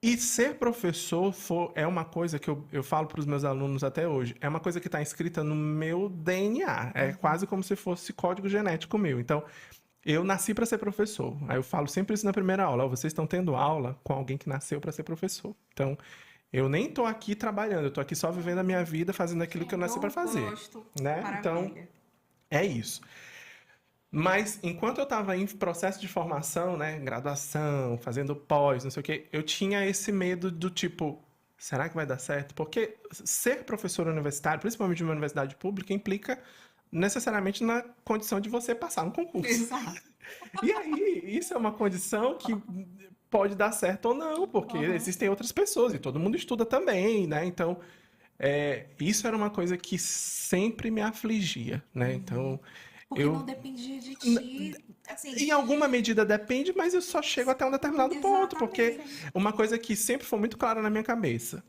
E ser professor é uma coisa que eu falo para os meus alunos até hoje. É uma coisa que está inscrita no meu DNA. É quase como se fosse código genético meu. Então, eu nasci para ser professor. Aí eu falo sempre isso na primeira aula. Vocês estão tendo aula com alguém que nasceu para ser professor. Então, eu nem estou aqui trabalhando. Eu estou aqui só vivendo a minha vida, fazendo aquilo que eu nasci para fazer. Né? Então, é isso. Mas, enquanto eu estava em processo de formação, né, graduação, fazendo pós, não sei o quê, eu tinha esse medo do tipo, será que vai dar certo? Porque ser professor universitário, principalmente de uma universidade pública, implica necessariamente na condição de você passar no concurso. Exato. E aí, isso é uma condição que pode dar certo ou não, porque existem outras pessoas e todo mundo estuda também, né? Então, isso era uma coisa que sempre me afligia, né? Então, porque não dependia de ti. Assim, em alguma medida depende, mas eu só chego até um determinado ponto, porque uma coisa que sempre foi muito clara na minha cabeça.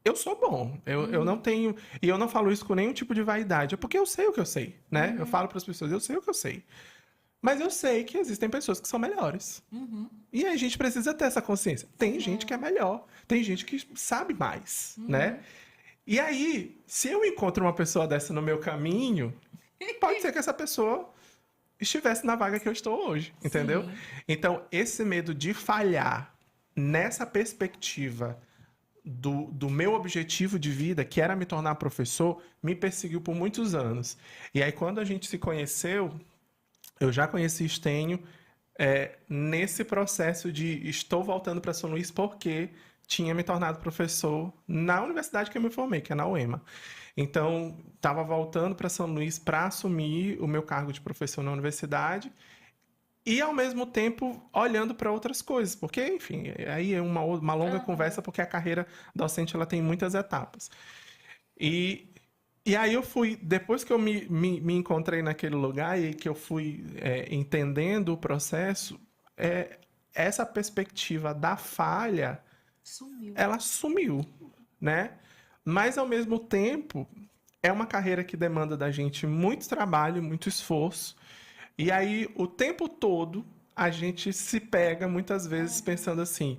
Eu sou bom, eu não tenho... E eu não falo isso com nenhum tipo de vaidade, é porque eu sei o que eu sei, né? Eu falo para as pessoas, eu sei o que eu sei. Mas eu sei que existem pessoas que são melhores. E a gente precisa ter essa consciência. Tem gente que é melhor, tem gente que sabe mais, né? E aí, se eu encontro uma pessoa dessa no meu caminho, pode ser que essa pessoa estivesse na vaga que eu estou hoje, entendeu? Sim. Então, esse medo de falhar nessa perspectiva do meu objetivo de vida, que era me tornar professor, me perseguiu por muitos anos. E aí, quando a gente se conheceu, eu já conheci Estênio nesse processo de estou voltando para São Luís porque tinha me tornado professor na universidade que eu me formei, que é na UEMA. Então, estava voltando para São Luís para assumir o meu cargo de professor na universidade e, ao mesmo tempo, olhando para outras coisas. Porque, enfim, aí é uma longa conversa, porque a carreira docente ela tem muitas etapas. E E aí eu fui, depois que eu me encontrei naquele lugar e que eu fui entendendo o processo, essa perspectiva da falha, Sumiu. ela sumiu, né? Mas ao mesmo tempo, é uma carreira que demanda da gente muito trabalho, muito esforço. E aí, o tempo todo, a gente se pega muitas vezes pensando assim: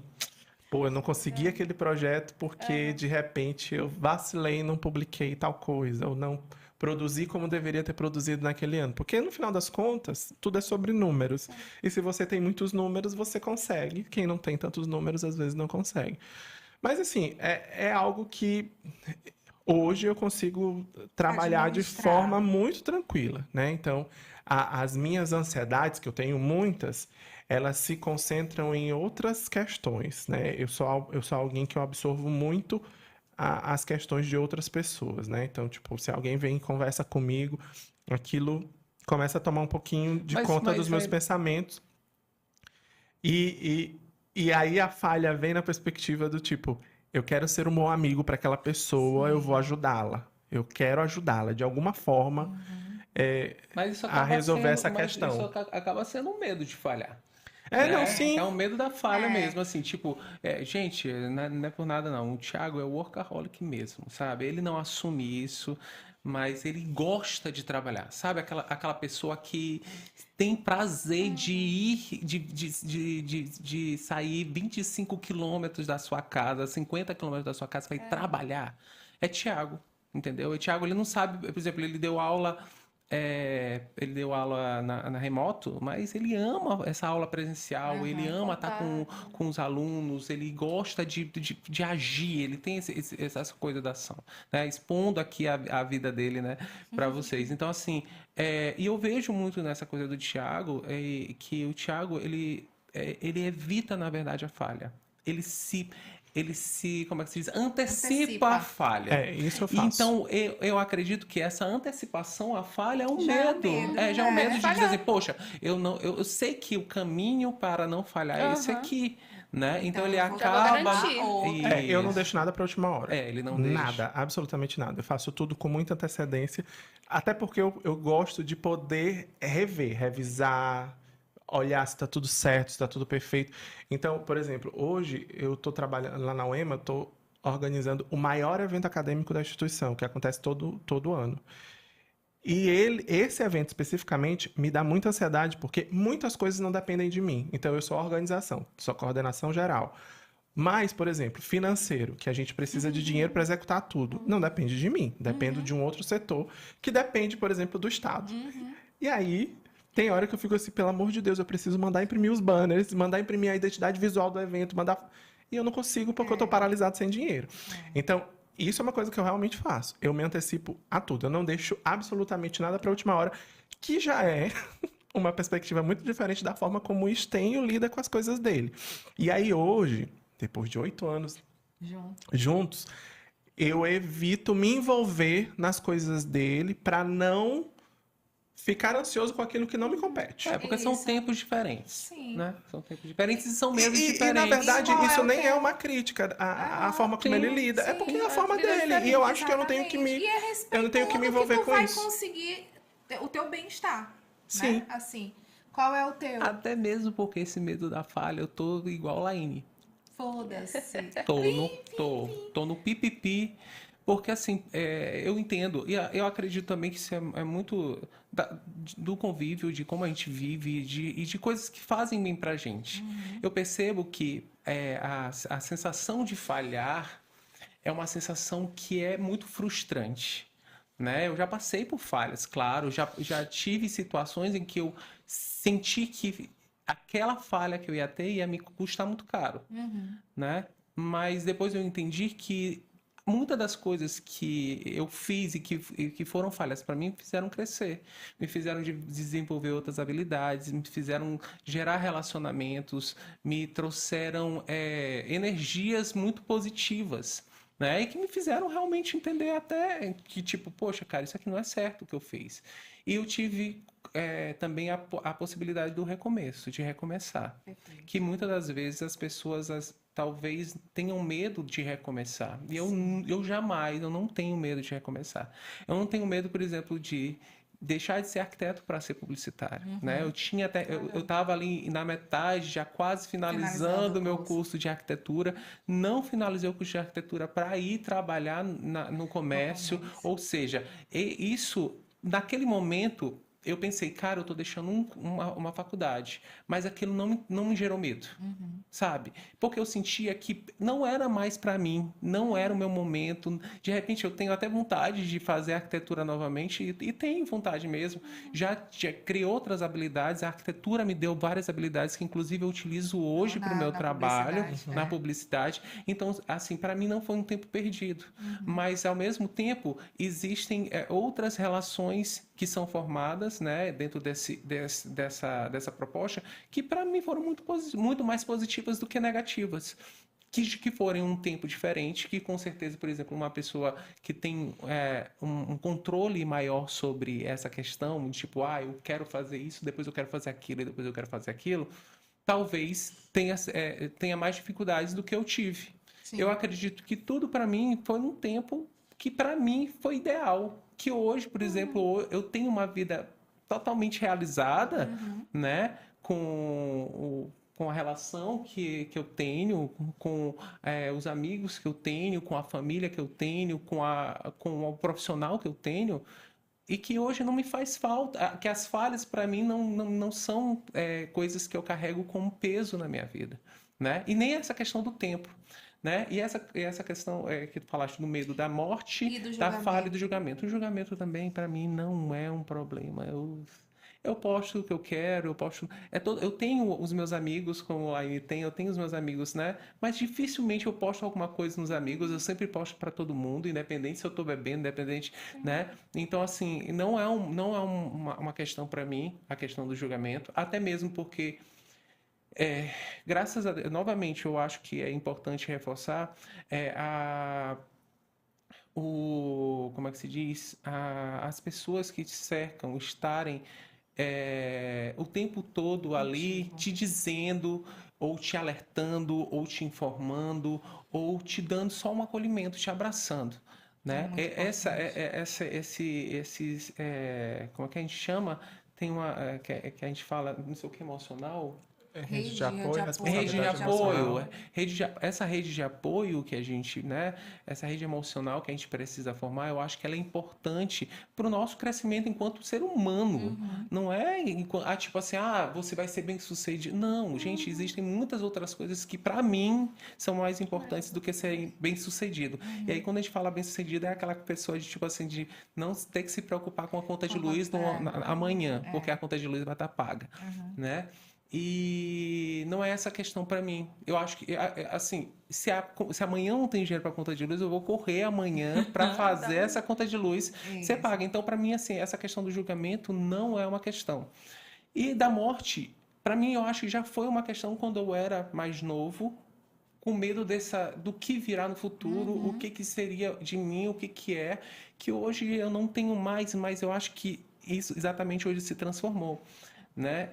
pô, eu não consegui aquele projeto porque de repente eu vacilei e não publiquei tal coisa, ou não produzi como deveria ter produzido naquele ano. Porque no final das contas, tudo é sobre números. E se você tem muitos números, você consegue. Quem não tem tantos números, às vezes não consegue. Mas assim, é algo que hoje eu consigo trabalhar de Administrar. forma muito tranquila, né? Então, as minhas ansiedades, que eu tenho muitas, elas se concentram em outras questões, né? Eu sou alguém que eu absorvo muito as questões de outras pessoas, né? Então, tipo, se alguém vem e conversa comigo, aquilo começa a tomar um pouquinho de conta dos meus pensamentos. E aí a falha vem na perspectiva do tipo, eu quero ser um bom amigo para aquela pessoa, eu vou ajudá-la. Eu quero ajudá-la de alguma forma Mas isso a acaba resolver sendo, essa mas questão. isso acaba sendo um medo de falhar. Não, Né? sim. É um medo da falha É. mesmo, assim, tipo, gente, não é por nada não, o Thiago é workaholic mesmo, sabe? Ele não assume isso, mas ele gosta de trabalhar, sabe? Aquela pessoa que tem prazer de ir, de sair 25 quilômetros da sua casa, 50 quilômetros da sua casa para ir trabalhar. É Thiago, entendeu? E Thiago, ele não sabe, por exemplo, ele deu aula na remoto, mas ele ama essa aula presencial, ele ama estar com os alunos, ele gosta de agir, ele tem essa coisa da ação, né? Expondo aqui a vida dele, né, para vocês. Então, assim, e eu vejo muito nessa coisa do Thiago, que o Thiago, ele evita, na verdade, a falha. Ele se, como é que se diz? Antecipa a falha. Isso eu E faço. então, eu acredito que essa antecipação à falha é um Já é um medo. medo. Já é um medo de dizer Falhar. assim, poxa, eu sei que o caminho para não falhar é esse aqui, né? Então ele eu vou acaba... garantir. Eu não Isso. deixo nada para última hora. Ele não Nada, deixa. absolutamente nada. Eu faço tudo com muita antecedência, até porque eu gosto de poder rever, revisar, olhar se está tudo certo, se está tudo perfeito. Então, por exemplo, hoje eu estou trabalhando lá na UEMA, estou organizando o maior evento acadêmico da instituição, que acontece todo ano. E esse evento especificamente me dá muita ansiedade, porque muitas coisas não dependem de mim. Então, eu sou a organização, sou a coordenação geral. Mas, por exemplo, financeiro, que a gente precisa de dinheiro para executar tudo, não depende de mim, depende de um outro setor, que depende, por exemplo, do Estado. E aí, tem hora que eu fico assim, pelo amor de Deus, eu preciso mandar imprimir os banners, mandar imprimir a identidade visual do evento, mandar... E eu não consigo porque eu estou paralisado sem dinheiro. Então, isso é uma coisa que eu realmente faço. Eu me antecipo a tudo. Eu não deixo absolutamente nada para a última hora, que já é uma perspectiva muito diferente da forma como o Estênio lida com as coisas dele. E aí hoje, depois de 8 anos juntos, eu evito me envolver nas coisas dele para não ficar ansioso com aquilo que não me compete. Porque são Isso. tempos diferentes. Sim. Né? São tempos diferentes e são medos E, diferentes. na verdade, E qual isso é o nem teu? é uma crítica à forma como ele lida. É porque é a forma vida dele. diferente, E eu acho que eu não tenho que me, Exatamente. E é eu não tenho que me respeitando envolver tu com vai isso. conseguir o teu bem-estar. Sim. Né? Assim, qual é o teu? Até mesmo porque esse medo da falha, eu tô igual Laine. Foda-se. Tô no pipipi, porque assim, eu entendo, e eu acredito também que isso é muito do convívio, de como a gente vive, e de coisas que fazem bem pra gente. Eu percebo que a sensação de falhar é uma sensação que é muito frustrante. Né? Eu já passei por falhas, claro, já tive situações em que eu senti que aquela falha que eu ia ter ia me custar muito caro, né? Mas depois eu entendi que muitas das coisas que eu fiz e que foram falhas para mim me fizeram crescer, me fizeram desenvolver outras habilidades, me fizeram gerar relacionamentos, me trouxeram energias muito positivas. Né? E que me fizeram realmente entender até que, tipo, poxa, cara, isso aqui não é certo o que eu fiz. E eu tive também a possibilidade do recomeço, de recomeçar. Que muitas das vezes as pessoas talvez tenham medo de recomeçar. E eu jamais, eu não tenho medo de recomeçar. Eu não tenho medo, por exemplo, de deixar de ser arquiteto para ser publicitário, né? Eu tinha até, eu estava ali na metade, já quase finalizando o meu curso de arquitetura, não finalizei o curso de arquitetura para ir trabalhar no comércio, ou seja, isso, naquele momento, eu pensei, cara, eu tô deixando uma faculdade, mas aquilo não me gerou medo, sabe? Porque eu sentia que não era mais para mim, não era o meu momento. De repente eu tenho até vontade de fazer arquitetura novamente e tenho vontade mesmo. Já criei outras habilidades, a arquitetura me deu várias habilidades que inclusive eu utilizo hoje para o meu trabalho, na publicidade. Então, assim, para mim não foi um tempo perdido, mas ao mesmo tempo existem outras relações que são formadas, né, dentro dessa proposta, que para mim foram muito mais positivas do que negativas. Que forem um tempo diferente, que com certeza, por exemplo, uma pessoa que tem um controle maior sobre essa questão, tipo, eu quero fazer isso, depois eu quero fazer aquilo, e depois eu quero fazer aquilo, talvez tenha mais dificuldades do que eu tive. Sim. Eu acredito que tudo para mim foi um tempo que para mim foi ideal. Que hoje, por exemplo, eu tenho uma vida totalmente realizada, né? Com a relação que eu tenho, com os amigos que eu tenho, com a família que eu tenho, com o profissional que eu tenho, e que hoje não me faz falta, que as falhas para mim não são coisas que eu carrego como peso na minha vida, né? E nem essa questão do tempo. Né? E essa questão que tu falaste do medo da morte, da falha e do julgamento. O julgamento também, para mim, não é um problema. Eu posto o que eu quero, eu tenho os meus amigos, como a Aine tem, eu tenho os meus amigos, né? Mas dificilmente eu posto alguma coisa nos amigos, eu sempre posto para todo mundo, independente se eu tô bebendo, independente, né? Então, assim, não é uma questão para mim, a questão do julgamento, até mesmo porque graças a Deus, novamente, eu acho que é importante reforçar como é que se diz? As pessoas que te cercam estarem o tempo todo ali te dizendo, ou te alertando, ou te informando, ou te dando só um acolhimento, te abraçando. Né? Como é que a gente chama? Tem uma que a gente fala, não sei o que, emocional. Rede de apoio, essa rede de apoio que a gente, né, essa rede emocional que a gente precisa formar, eu acho que ela é importante para o nosso crescimento enquanto ser humano. Não é tipo assim, você vai ser bem sucedido. Não, gente, existem muitas outras coisas que para mim são mais importantes do que ser bem sucedido. E aí quando a gente fala bem sucedido é aquela pessoa de tipo assim, de não ter que se preocupar com a conta de luz amanhã, porque a conta de luz vai estar paga, né? E não é essa a questão para mim. Eu acho que, assim, se amanhã não tem dinheiro para conta de luz, eu vou correr amanhã para fazer essa conta de luz ser paga. Então, para mim, assim, essa questão do julgamento não é uma questão. E da morte, para mim, eu acho que já foi uma questão quando eu era mais novo, com medo do que virá no futuro, o que seria de mim, o que é, que hoje eu não tenho mais, mas eu acho que isso exatamente hoje se transformou. Né?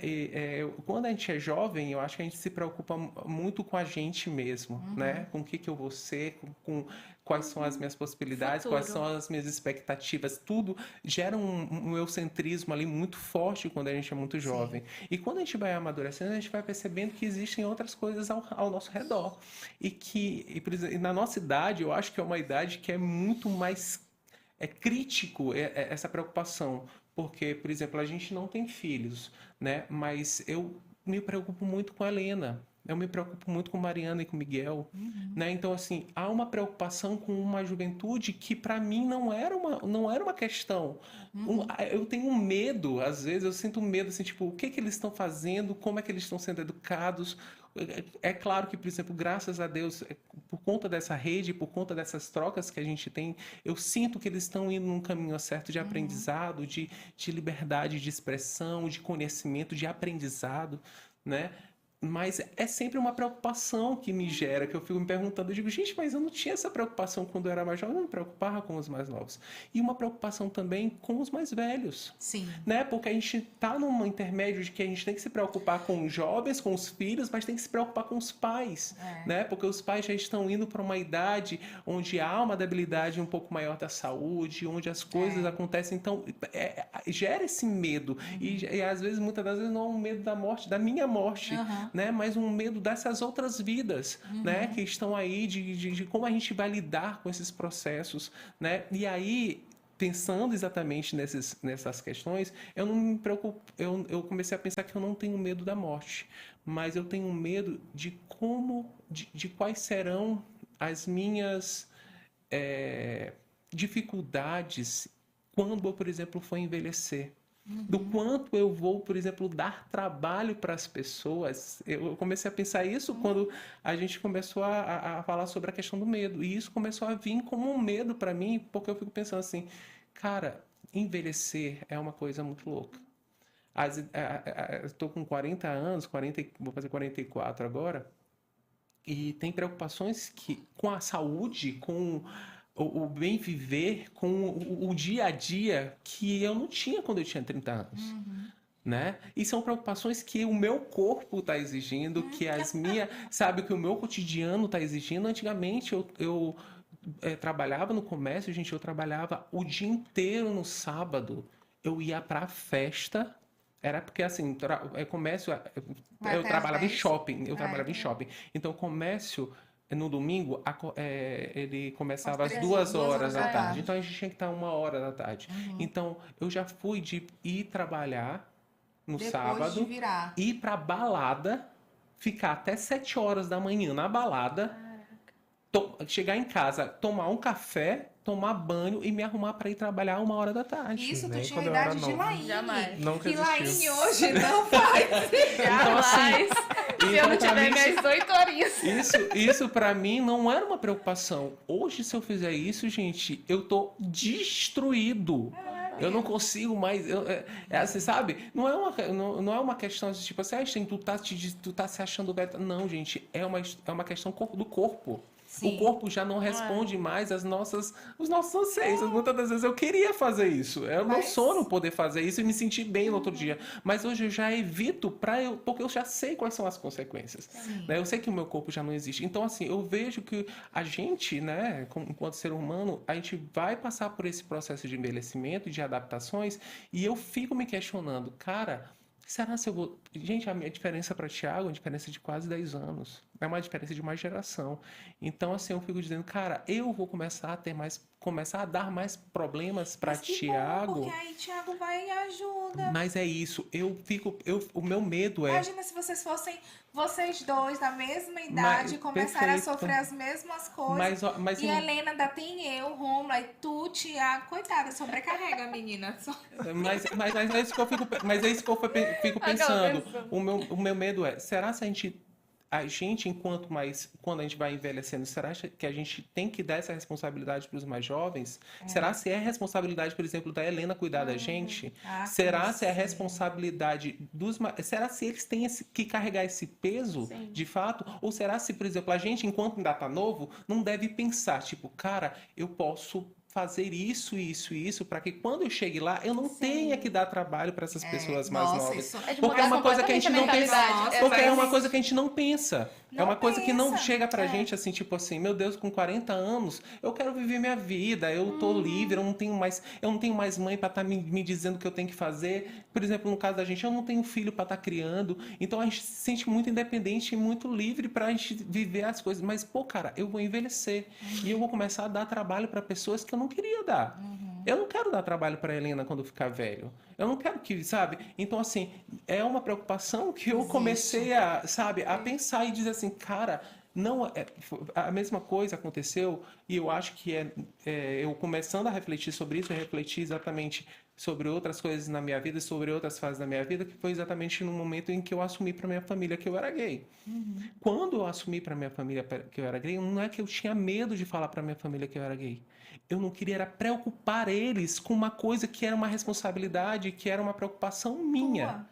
Quando a gente é jovem, eu acho que a gente se preocupa muito com a gente mesmo, né? Com o que eu vou ser, com quais são as minhas possibilidades, quais são as minhas expectativas. Tudo gera um eurocentrismo ali muito forte quando a gente é muito jovem. Sim. E quando a gente vai amadurecendo, a gente vai percebendo que existem outras coisas ao nosso redor. E na nossa idade, eu acho que é uma idade que é muito mais crítico essa preocupação. Porque, por exemplo, a gente não tem filhos, né? Mas eu me preocupo muito com a Helena. Eu me preocupo muito com Mariana e com Miguel, né? Então, assim, há uma preocupação com uma juventude que, para mim, não era uma questão. Eu tenho um medo, às vezes, eu sinto medo, assim, tipo, o que eles estão fazendo, como é que eles estão sendo educados. É claro que, por exemplo, graças a Deus, por conta dessa rede, por conta dessas trocas que a gente tem, eu sinto que eles estão indo num caminho certo de aprendizado, de liberdade de expressão, de conhecimento, de aprendizado, né? Mas é sempre uma preocupação que me gera, que eu fico me perguntando, eu digo, gente, mas eu não tinha essa preocupação quando eu era mais jovem, eu não me preocupava com os mais novos. E uma preocupação também com os mais velhos. Sim. Né? Porque a gente está num intermédio de que a gente tem que se preocupar com os jovens, com os filhos, mas tem que se preocupar com os pais. Né? Porque os pais já estão indo para uma idade onde há uma debilidade um pouco maior da saúde, onde as coisas acontecem. Então, gera esse medo. E às vezes, muitas das vezes, não é um medo da morte, da minha morte. Né? Mas um medo dessas outras vidas, né? Que estão aí, de como a gente vai lidar com esses processos, né? E aí, pensando exatamente nessas questões, eu não me preocupo, eu comecei a pensar que eu não tenho medo da morte, mas eu tenho medo de quais serão as minhas dificuldades quando eu, por exemplo, for envelhecer. Do quanto eu vou, por exemplo, dar trabalho para as pessoas. Eu comecei a pensar isso quando a gente começou a falar sobre a questão do medo. E isso começou a vir como um medo para mim, porque eu fico pensando assim, cara, envelhecer é uma coisa muito louca. Estou com 40 anos, vou fazer 44 agora, e tem preocupações com a saúde, com o bem viver, com o dia a dia que eu não tinha quando eu tinha 30 anos. Né? E são preocupações que o meu corpo está exigindo, que sabe, que o meu cotidiano está exigindo. Antigamente eu trabalhava no comércio, gente, eu trabalhava o dia inteiro no sábado. Eu ia para festa. Era porque, assim, comércio... Eu trabalhava em shopping. Então, comércio... No domingo, ele começava às 2h da tarde. Então, a gente tinha que estar 1h da tarde. Então, eu já fui de ir trabalhar no sábado, ir pra balada, ficar até 7h da manhã na balada, chegar em casa, tomar um café, tomar banho e me arrumar para ir trabalhar 1h da tarde. Isso, tu tinha a idade de Laine. Jamais. E Laine hoje não faz. Então, assim, se eu não tiver minhas 8 horinhas. Isso para mim não era uma preocupação. Hoje, se eu fizer isso, gente, eu tô destruído. Eu não consigo mais. Assim, sabe? Não é uma questão de tipo assim, tu tá se achando velho. Não, gente, é uma questão do corpo. Sim. O corpo já não responde mais os nossos anseios. Muitas das vezes eu queria fazer isso. É o meu sono poder fazer isso e me sentir bem no outro dia. Mas hoje eu já evito porque eu já sei quais são as consequências. Né? Eu sei que o meu corpo já não existe. Então, assim, eu vejo que a gente, né, enquanto ser humano, a gente vai passar por esse processo de envelhecimento, de adaptações, e eu fico me questionando, cara, será se eu vou... Gente, a minha diferença para Thiago é uma diferença de quase 10 anos. É uma diferença de uma geração. Então, assim, eu fico dizendo, cara, eu vou começar a dar mais problemas para Thiago. Porque aí Thiago vai e ajuda. Mas é isso. O meu medo é... Imagina se vocês fossem vocês dois da mesma idade e começarem a sofrer as mesmas coisas. E a Helena ainda tem eu, Rômulo, e tu, Thiago. Coitada, sobrecarrega a menina. Mas é isso que eu fico pensando. O meu medo é, será se a gente, quando a gente vai envelhecendo, será que a gente tem que dar essa responsabilidade para os mais jovens? Será se é responsabilidade, por exemplo, da Helena cuidar da gente? Será se é responsabilidade será se eles têm que carregar esse peso, de fato? Ou será se, por exemplo, a gente, enquanto ainda tá novo, não deve pensar, tipo, cara, eu posso fazer isso, para que quando eu chegue lá, eu não tenha que dar trabalho para essas pessoas mais novas. Porque é uma coisa que a gente não pensa. Porque é uma coisa que a gente não pensa. É uma coisa que não chega pra gente assim, tipo assim, meu Deus, com 40 anos, eu quero viver minha vida, eu tô livre, eu não tenho mais mãe para estar me dizendo o que eu tenho que fazer. Por exemplo, no caso da gente, eu não tenho filho para estar criando. Então a gente se sente muito independente e muito livre pra gente viver as coisas. Mas, pô, cara, eu vou envelhecer e eu vou começar a dar trabalho para pessoas que eu não queria dar. Eu não quero dar trabalho para Helena quando eu ficar velho. Eu não quero que, sabe? Então, assim, é uma preocupação que eu comecei a pensar e dizer assim, cara, não, a mesma coisa aconteceu e eu acho que eu começando a refletir sobre isso, eu refleti exatamente sobre outras coisas na minha vida, sobre outras fases da minha vida, que foi exatamente no momento em que eu assumi para minha família que eu era gay. Quando eu assumi para minha família que eu era gay, não é que eu tinha medo de falar para minha família que eu era gay. Eu não queria era preocupar eles com uma coisa que era uma responsabilidade, que era uma preocupação minha.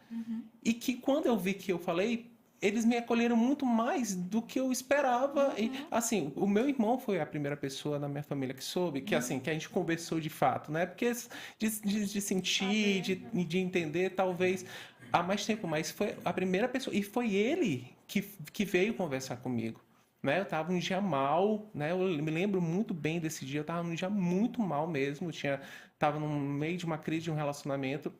E que quando eu vi que eu falei, eles me acolheram muito mais do que eu esperava. E, assim, o meu irmão foi a primeira pessoa na minha família que soube, que assim, que a gente conversou de fato, né? Porque de sentir, de entender, talvez há mais tempo, mas foi a primeira pessoa. E foi ele que veio conversar comigo. Né? Eu tava um dia mal, né? Eu me lembro muito bem desse dia, eu tava num dia muito mal mesmo, tava no meio de uma crise de um relacionamento,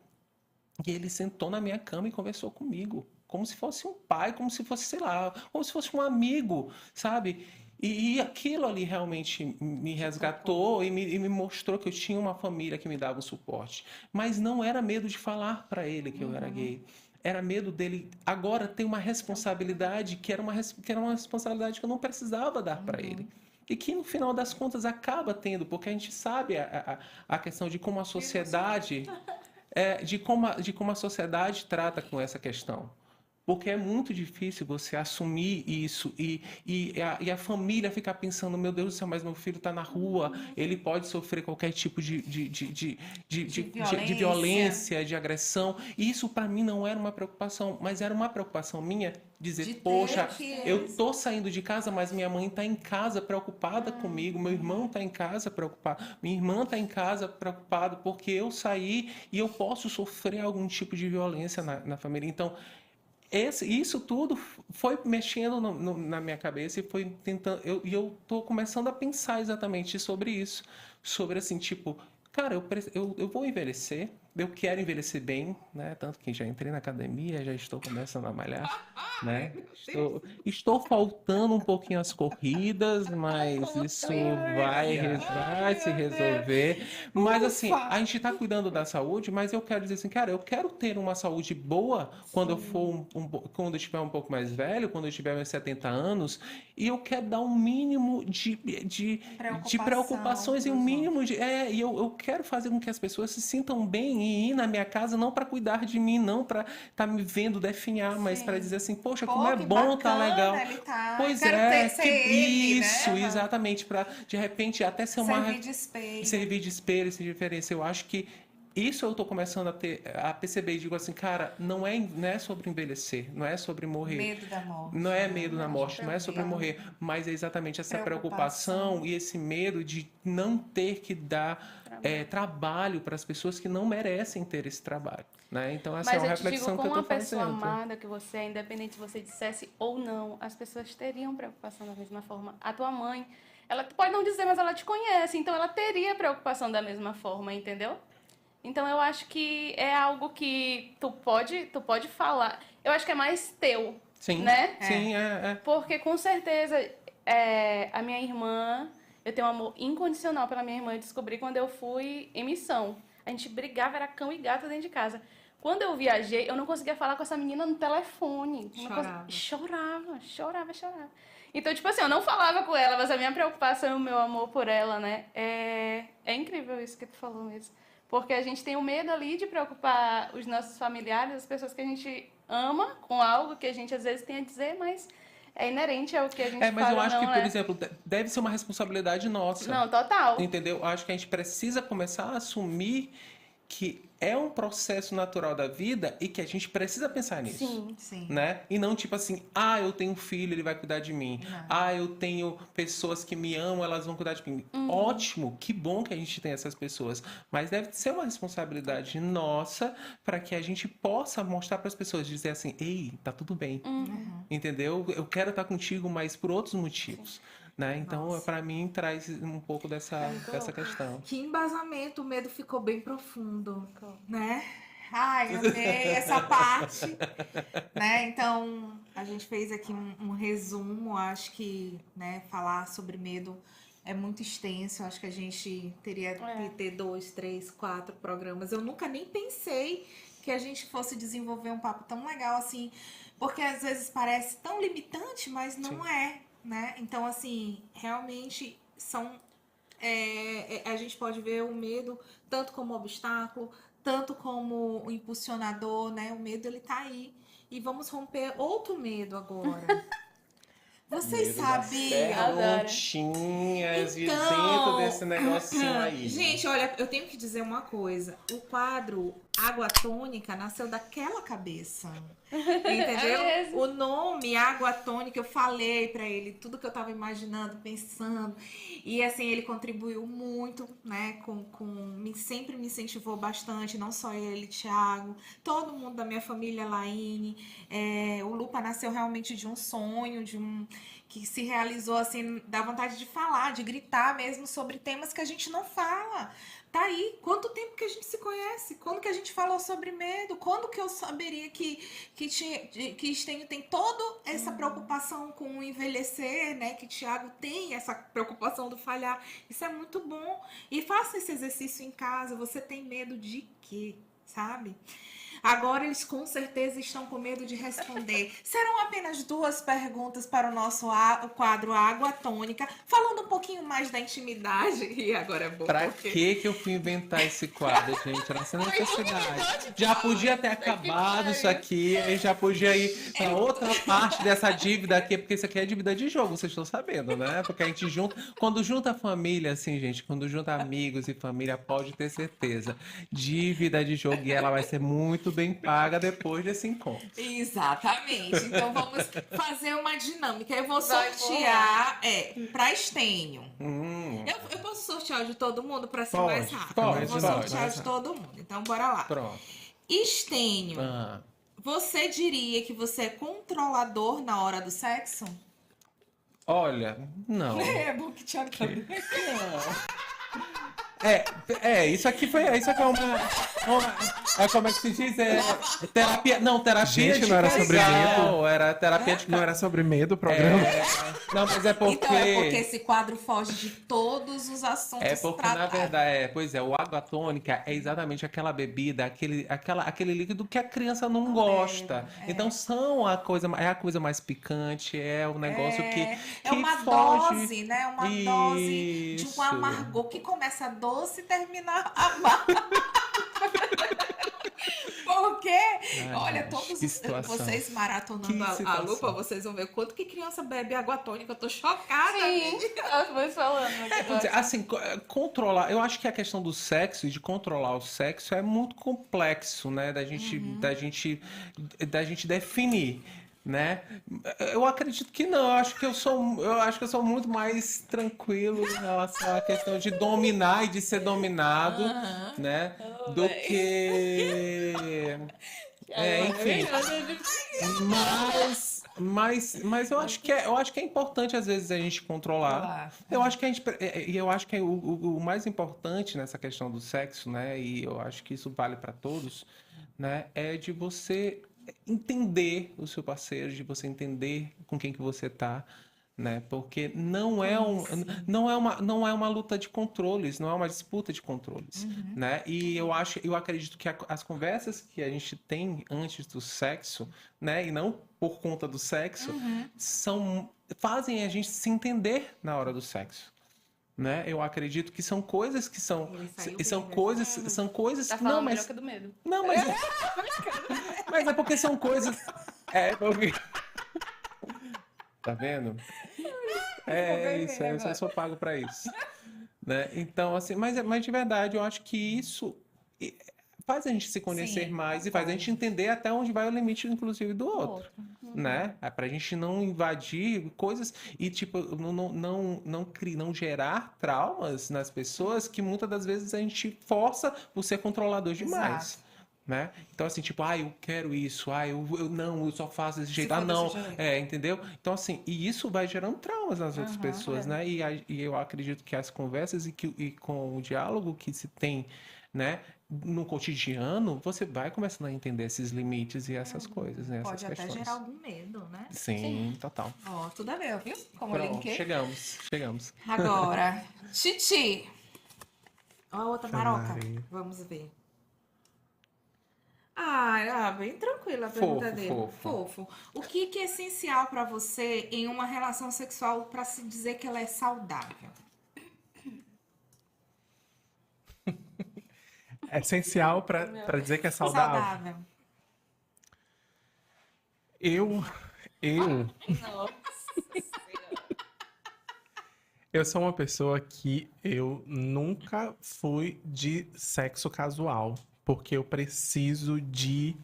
e ele sentou na minha cama e conversou comigo, como se fosse um pai, como se fosse, sei lá, como se fosse um amigo, sabe? E aquilo ali realmente me resgatou e me mostrou que eu tinha uma família que me dava um suporte. Mas não era medo de falar para ele que eu era gay. Era medo dele agora ter uma responsabilidade que era uma responsabilidade que eu não precisava dar para ele. E que no final das contas acaba tendo, porque a gente sabe a questão de como a sociedade de como a sociedade trata com essa questão. Porque é muito difícil você assumir isso e a família ficar pensando, meu Deus do céu, mas meu filho está na rua, ele pode sofrer qualquer tipo de violência, de agressão. E isso para mim não era uma preocupação, mas era uma preocupação minha dizer, poxa, eu tô saindo de casa, mas minha mãe está em casa preocupada comigo, meu irmão está em casa preocupado, minha irmã está em casa preocupada porque eu saí e eu posso sofrer algum tipo de violência na família. Então, isso tudo foi mexendo na minha cabeça e foi tentando. Eu tô começando a pensar exatamente sobre isso. Sobre assim, tipo, cara, eu vou envelhecer, eu quero envelhecer bem, né? Tanto que já entrei na academia, já estou começando a malhar, né? Estou faltando um pouquinho as corridas, mas isso vai se resolver. Mas assim, a gente está cuidando da saúde, mas eu quero dizer assim, cara, eu quero ter uma saúde boa quando eu for quando eu estiver um pouco mais velho, quando eu tiver meus 70 anos, e eu quero dar um mínimo de preocupações e um mínimo e eu quero fazer com que as pessoas se sintam bem e ir na minha casa não para cuidar de mim, não para estar me vendo definhar, mas para dizer assim, poxa, como é bom, tá legal. Pois isso, né? Exatamente, para de repente até ser servir de espelho, essa diferença. Eu acho que isso eu tô começando a perceber e digo assim, cara, não é sobre envelhecer, não é sobre morrer. Medo da morte. Não é medo da morte, não é sobre morrer, mas é exatamente essa preocupação e esse medo de não ter que dar trabalho para as pessoas que não merecem ter esse trabalho. Né? Então, essa é uma reflexão que eu tô fazendo. Mas eu te digo, como uma pessoa amada que você é, independente se você dissesse ou não, as pessoas teriam preocupação da mesma forma. A tua mãe, ela pode não dizer, mas ela te conhece, então ela teria preocupação da mesma forma, entendeu? Então, eu acho que é algo que tu pode falar. Eu acho que é mais teu, sim, né? Sim, Porque, com certeza, a minha irmã... Eu tenho um amor incondicional pela minha irmã. Eu descobri quando eu fui em missão. A gente brigava, era cão e gato dentro de casa. Quando eu viajei, eu não conseguia falar com essa menina no telefone. Chorava. Então, tipo assim, eu não falava com ela, mas a minha preocupação e o meu amor por ela, né? É incrível isso que tu falou mesmo. Porque a gente tem o medo ali de preocupar os nossos familiares, as pessoas que a gente ama, com algo que a gente às vezes tem a dizer, mas é inerente ao que a gente fala. Mas eu acho que, por exemplo, deve ser uma responsabilidade nossa. Não, total. Entendeu? Eu acho que a gente precisa começar a assumir que é um processo natural da vida e que a gente precisa pensar nisso. Sim. Né? E não tipo assim, eu tenho um filho, ele vai cuidar de mim. Não. Eu tenho pessoas que me amam, elas vão cuidar de mim. Ótimo, que bom que a gente tem essas pessoas. Mas deve ser uma responsabilidade nossa para que a gente possa mostrar para as pessoas, dizer assim, ei, tá tudo bem. Entendeu? Eu quero estar contigo, mas por outros motivos. Né? Então, para mim, traz um pouco dessa questão. Que embasamento, o medo ficou bem profundo, né? Ai, amei essa parte, né? Então, a gente fez aqui um resumo, acho que, né, falar sobre medo é muito extenso, acho que a gente teria que ter 2, 3, 4 programas. Eu nunca nem pensei que a gente fosse desenvolver um papo tão legal assim, porque às vezes parece tão limitante, mas não é. Né? Então, assim, realmente a gente pode ver o medo tanto como obstáculo, tanto como o impulsionador, né? O medo, ele tá aí. E vamos romper outro medo agora. Vocês sabiam? Montinhas então, dentro desse negocinho aí. Gente, olha, eu tenho que dizer uma coisa. O quadro água tônica nasceu daquela cabeça. Entendeu? mesmo. O nome água tônica, eu falei pra ele tudo que eu tava imaginando, pensando. E assim, ele contribuiu muito, né? Sempre me incentivou bastante, não só ele, Thiago, todo mundo da minha família, Laine. O Lupa nasceu realmente de um sonho, que se realizou assim, da vontade de falar, de gritar mesmo sobre temas que a gente não fala. Tá aí, quanto tempo que a gente se conhece? Quando que a gente falou sobre medo? Quando que eu saberia que Estênio tem toda essa preocupação com o envelhecer, né? Que Thiago tem essa preocupação do falhar. Isso é muito bom. E faça esse exercício em casa. Você tem medo de quê? Sabe? Agora eles com certeza estão com medo de responder. Serão apenas 2 perguntas para o nosso quadro Água Tônica, falando um pouquinho mais da intimidade. E agora é bom. Pra que eu fui inventar esse quadro, gente? Era sem necessidade. Já podia ter acabado isso aqui, a gente já podia ir pra outra parte dessa dívida aqui, porque isso aqui é dívida de jogo, vocês estão sabendo, né? Porque a gente junta, quando junta família, assim, gente, quando junta amigos e família, pode ter certeza. Dívida de jogo, e ela vai ser muito bem paga depois desse encontro. Exatamente. Então vamos fazer uma dinâmica. Eu vou sortear para Estênio. Eu posso sortear de todo mundo para ser mais rápido? Eu vou sortear de todo mundo. Então bora lá. Pronto. Estênio, você diria que você é controlador na hora do sexo? Olha, não. É bom que Thiago tá bem. Isso aqui é uma como é que se diz? Terapia. Não, terapia Gente, de não era sobre casal. medo. Era terapia de Não era sobre medo o programa? Não, mas é porque. Então é porque esse quadro foge de todos os assuntos É porque, na verdade, o água tônica é exatamente aquela bebida, aquele líquido que a criança não gosta. Então é a coisa mais picante, é o negócio que é uma foge. dose, né? Uma dose de um amargor que começa doce e termina amargo. Porque, olha, todos vocês maratonando a Lupa, vocês vão ver quanto que criança bebe água tônica. Eu tô chocada. Sim, as mães falando. Assim, controlar. Eu acho que a questão do sexo e de controlar o sexo é muito complexo, né? Da gente definir. Né? Eu acredito que não. Eu acho que eu sou muito mais tranquilo em relação à questão de dominar e de ser dominado, né? Do que enfim. Mas eu acho que é importante às vezes a gente controlar. Eu acho que o mais importante nessa questão do sexo, né? E eu acho que isso vale para todos, né? É de você entender o seu parceiro, de você entender com quem que você tá, né? Porque não é uma luta de controles, não é uma disputa de controles, né? E eu acredito que as conversas que a gente tem antes do sexo, né? E não por conta do sexo, fazem a gente se entender na hora do sexo. Né? Eu acredito que são coisas que são coisas Tá que falando melhor que do medo. não, mas é porque são coisas porque tá vendo? Isso, eu sou pago para isso, né? Então assim, mas de verdade eu acho que isso faz a gente se conhecer mais e faz a gente entender até onde vai o limite, inclusive, do outro. Né? É pra gente não invadir coisas e, tipo, não gerar traumas nas pessoas que muitas das vezes a gente força por ser controlador demais. Exato. Né? Então, assim, tipo, eu quero isso, eu só faço desse jeito, não. Entendeu? Então, assim, e isso vai gerando traumas nas outras pessoas, né? E eu acredito que as conversas e com o diálogo que se tem, né? No cotidiano, você vai começando a entender esses limites e essas coisas, né? Pode essas até questões. gerar algum medo, né? Sim, total. Ó, tudo a ver, viu? Como eu Pronto, linkei. chegamos. Agora, Titi. Ó a outra maroca. Maria. Vamos ver. Bem tranquila a pergunta dele. Fofo. O que é essencial pra você em uma relação sexual pra se dizer que ela é saudável? É essencial para dizer que é saudável. Eu sou uma pessoa que eu nunca fui de sexo casual. porque eu preciso de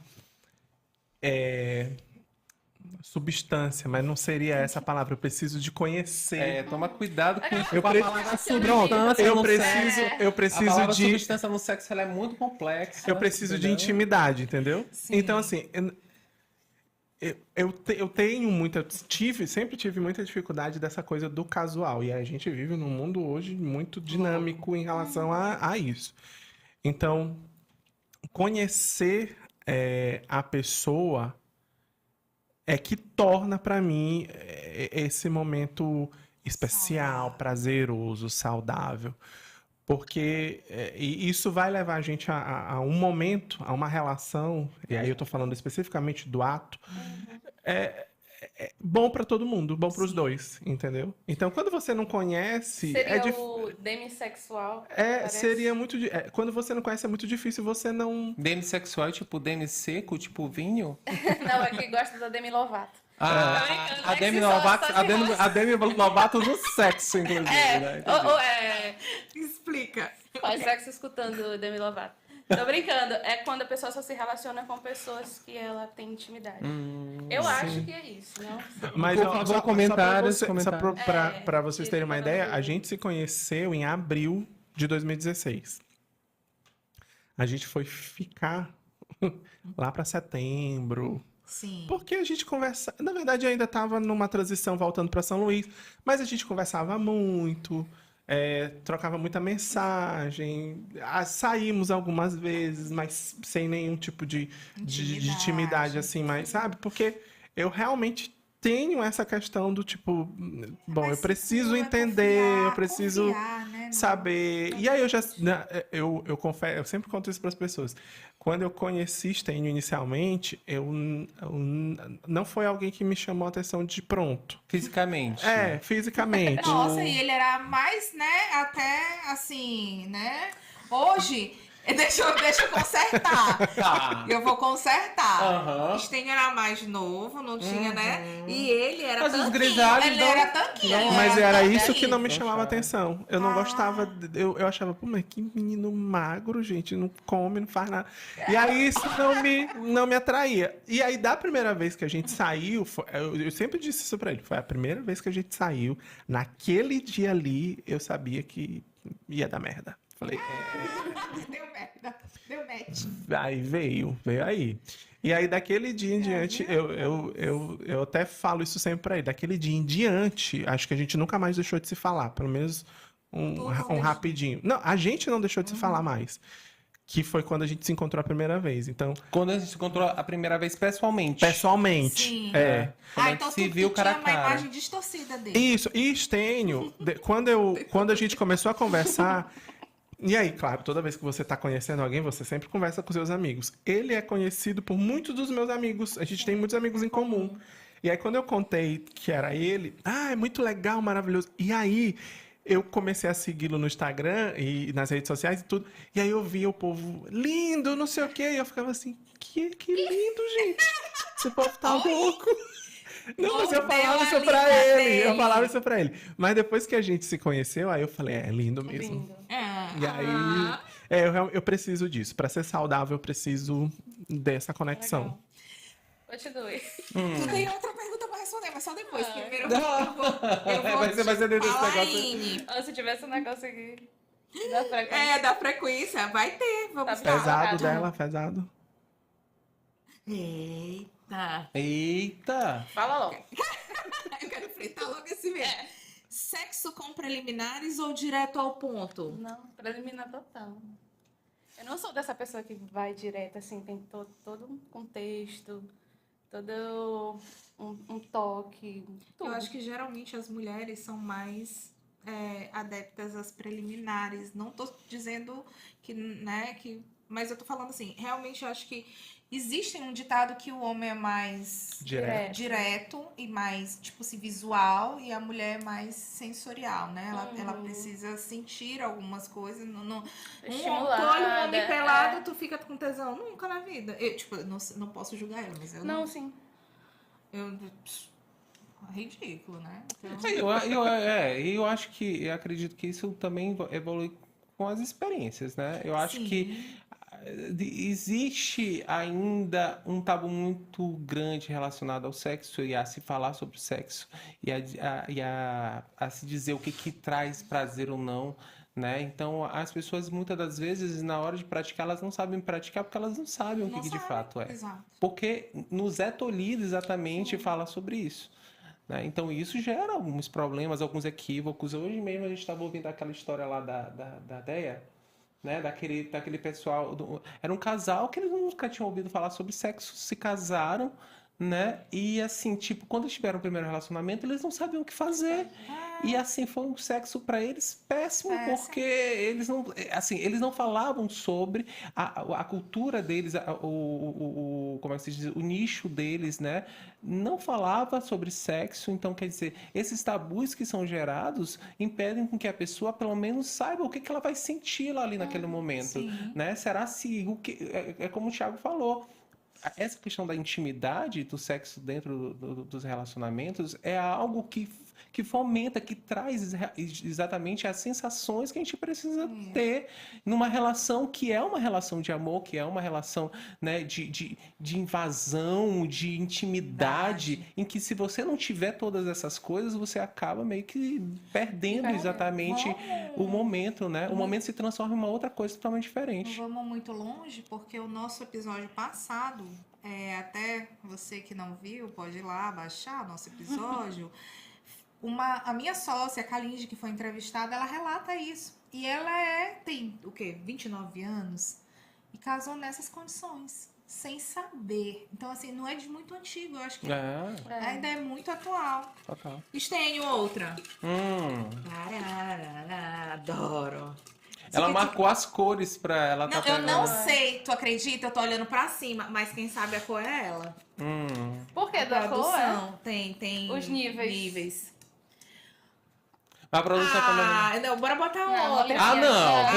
substância, mas não seria essa a palavra. Eu preciso de conhecer. Toma cuidado com Eu a pre- palavra Pronto, substância eu no preciso, sexo. eu A preciso palavra de, substância no sexo ela é muito complexa. eu preciso de entendeu? intimidade, entendeu? Sim. Então, assim, eu tenho sempre tive muita dificuldade dessa coisa do casual. E a gente vive num mundo hoje muito dinâmico em relação a isso. Então, conhecer a pessoa é que torna para mim esse momento especial, Saudável. prazeroso, saudável. Porque e isso vai levar a gente a um momento, a uma relação, e aí eu tô falando especificamente do ato, bom para todo mundo, bom para os Sim. dois, entendeu? Então, quando você não conhece, Seria o demissexual. parece. seria muito. Quando você não conhece, é muito difícil você não. Demissexual é tipo demi seco, tipo vinho? Não, é que gosta da Demi Lovato. Ah, brincando, a é que Demi só- Lovato, só a se Demi, rola. a Demi Lovato no sexo, inclusive, né? Entendi. Explica. Faz sexo escutando Demi Lovato. Tô brincando. É quando a pessoa só se relaciona com pessoas que ela tem intimidade. Eu acho que é isso, não? Mas Por ó, favor, só comentários, pra comentários. pra vocês terem uma isso, ideia, falando a gente se conheceu em abril de 2016. A gente foi ficar lá pra setembro. Sim. Porque a gente conversa. Na verdade, ainda estava numa transição voltando para São Luís, mas a gente conversava muito, trocava muita mensagem, saímos algumas vezes, mas sem nenhum tipo de intimidade, assim, mas sabe? Porque eu realmente tenho essa questão do tipo, bom, eu Mas preciso seguro, entender, eu preciso confiar, né, no- saber. E aí eu confesso, eu sempre conto isso para as pessoas. Quando eu conheci Stênio inicialmente, não foi alguém que me chamou a atenção de pronto. Fisicamente. Fisicamente. Nossa, e ele era mais, né, até assim, né? Hoje, deixa eu consertar. Tá. Eu vou consertar. Aham. Stênio era mais novo, não tinha, né? E ele era Mas os tanquinho. grisalhos Ele não- era tanquinho. Mas era tanquinho. isso que não me Não chamava chora. atenção. Eu não gostava. Eu achava, pô, mas que menino magro, gente. Não come, não faz nada. E aí isso não me atraía. E aí, da primeira vez que a gente saiu, eu sempre disse isso pra ele. Foi a primeira vez que a gente saiu. Naquele dia ali, eu sabia que ia dar merda. Falei, Deu merda. Deu match. aí veio aí. E aí, daquele dia em diante, eu até falo isso sempre pra ele. Daquele dia em diante, acho que a gente nunca mais deixou de se falar. Pelo menos um rapidinho. Não, a gente não deixou de se falar mais. Que foi quando a gente se encontrou a primeira vez. Então, Quando a gente se encontrou a primeira vez pessoalmente. pessoalmente. Sim. Quando a gente Então se tu viu tinha cara a uma cara. imagem distorcida dele. Isso. E Stênio, quando a gente começou a conversar. E aí, claro, toda vez que você tá conhecendo alguém, você sempre conversa com seus amigos. Ele é conhecido por muitos dos meus amigos. A gente tem muitos amigos em comum. E aí, quando eu contei que era ele, é muito legal, maravilhoso. E aí, eu comecei a segui-lo no Instagram e nas redes sociais e tudo. E aí, eu via o povo lindo, não sei o quê. E eu ficava assim, que lindo, gente. Esse povo tá louco. Não, mas eu Mordeu falava a isso pra língua ele. Eu dele. falava isso pra ele. Mas depois que a gente se conheceu, aí eu falei, é lindo mesmo. Lindo. E aí, eu preciso disso. Pra ser saudável, eu preciso dessa conexão. Legal. Continue. Tu tem outra pergunta pra responder, mas só depois. Primeiro eu vou Vai ser dentro desse falar, negócio. Aline. Ah, se tivesse um negócio aqui da frequência. Da frequência. Vai ter. Vamos Tá lá. Pesado Tá. dela, pesado. Eita. Eita! Fala logo. Eu quero enfrentar logo esse mesmo. Sexo com preliminares ou direto ao ponto? Não, preliminar total. Eu não sou dessa pessoa que vai direto, assim, tem todo um contexto, todo um toque, tudo. Eu acho que geralmente as mulheres são mais adeptas às preliminares. Não tô dizendo que, né, que... Mas eu tô falando assim, realmente eu acho que existe um ditado que o homem é mais direto e mais, tipo assim, visual e a mulher é mais sensorial, né? Ela precisa sentir algumas coisas. Tu olha um homem pelado, tu fica com tesão. Nunca na vida. Eu, tipo, não posso julgar ela, mas eu Não, sim. Ridículo, né? Então... Eu acho que, eu acredito que isso também evolui com as experiências, né? Eu acho Sim. que existe ainda um tabu muito grande relacionado ao sexo e a se falar sobre o sexo e a se dizer o que traz prazer ou não, né? Então, as pessoas, muitas das vezes, na hora de praticar, elas não sabem praticar porque elas não sabem o que de fato é. Exato. Porque nos é tolhido exatamente falar sobre isso. Né? Então, isso gera alguns problemas, alguns equívocos. Hoje mesmo a gente estava ouvindo aquela história lá da Deia, né? Daquele pessoal. Era um casal que eles nunca tinham ouvido falar sobre sexo, se casaram, né? E assim, tipo, quando eles tiveram o primeiro relacionamento, eles não sabiam o que fazer. E assim, foi um sexo para eles péssimo, porque eles não falavam sobre a cultura deles, como é que se diz? O nicho deles, né? Não falava sobre sexo, então quer dizer, esses tabus que são gerados impedem com que a pessoa pelo menos saiba o que ela vai sentir lá ali naquele momento, né? Será se é como o Thiago falou, essa questão da intimidade do sexo dentro dos relacionamentos é algo que fomenta, que traz exatamente as sensações que a gente precisa ter numa relação que é uma relação de amor, que é uma relação, né, de invasão, de intimidade, em que se você não tiver todas essas coisas, você acaba meio que perdendo exatamente o momento, né? O momento se transforma em uma outra coisa totalmente diferente. Não vamos muito longe, porque o nosso episódio passado, até você que não viu, pode ir lá baixar o nosso episódio. A minha sócia, a Kalinde, que foi entrevistada, ela relata isso. E ela tem, 29 anos e casou nessas condições, sem saber. Então, assim, não é de muito antigo, eu acho que ainda é muito atual. Total. Tenho outra. Adoro. Ela marcou as cores pra ela. Não, eu não sei, tu acredita? Eu tô olhando pra cima, mas quem sabe a cor é ela. Por que da cor? Tem os níveis. A produção também. Não, bora botar Não, outra. Vamos lá.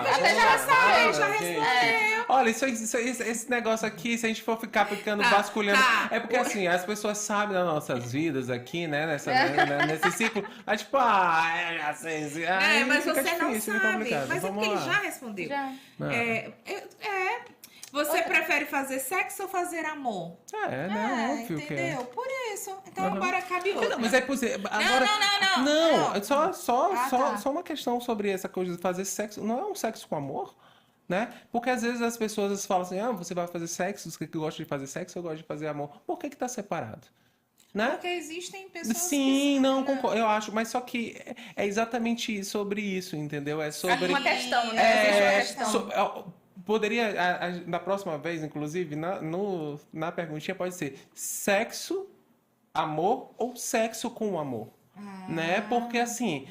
Mas você já sabe, já respondeu. Olha, esse negócio aqui, se a gente for ficar vasculhando, é porque assim, as pessoas sabem das nossas vidas aqui, né, nesse ciclo, aí tipo, mas você não difícil, sabe, mas é porque ele já respondeu. Você prefere fazer sexo ou fazer amor? Né? Óbvio que é. Entendeu? Por isso. Então agora cabe outra. Não, mas é por agora. Não, só uma questão sobre essa coisa de fazer sexo. Não é um sexo com amor? Né? Porque às vezes as pessoas falam assim, você vai fazer sexo, você gosta de fazer sexo, eu gosto de fazer amor. Por que tá separado? Né? Porque existem pessoas Sim, não, concordo, eu acho, mas só que é exatamente sobre isso, entendeu? É sobre... uma questão, né? Existe uma questão. Poderia, na próxima vez, inclusive, na perguntinha pode ser sexo, amor ou sexo com amor, né? Porque assim,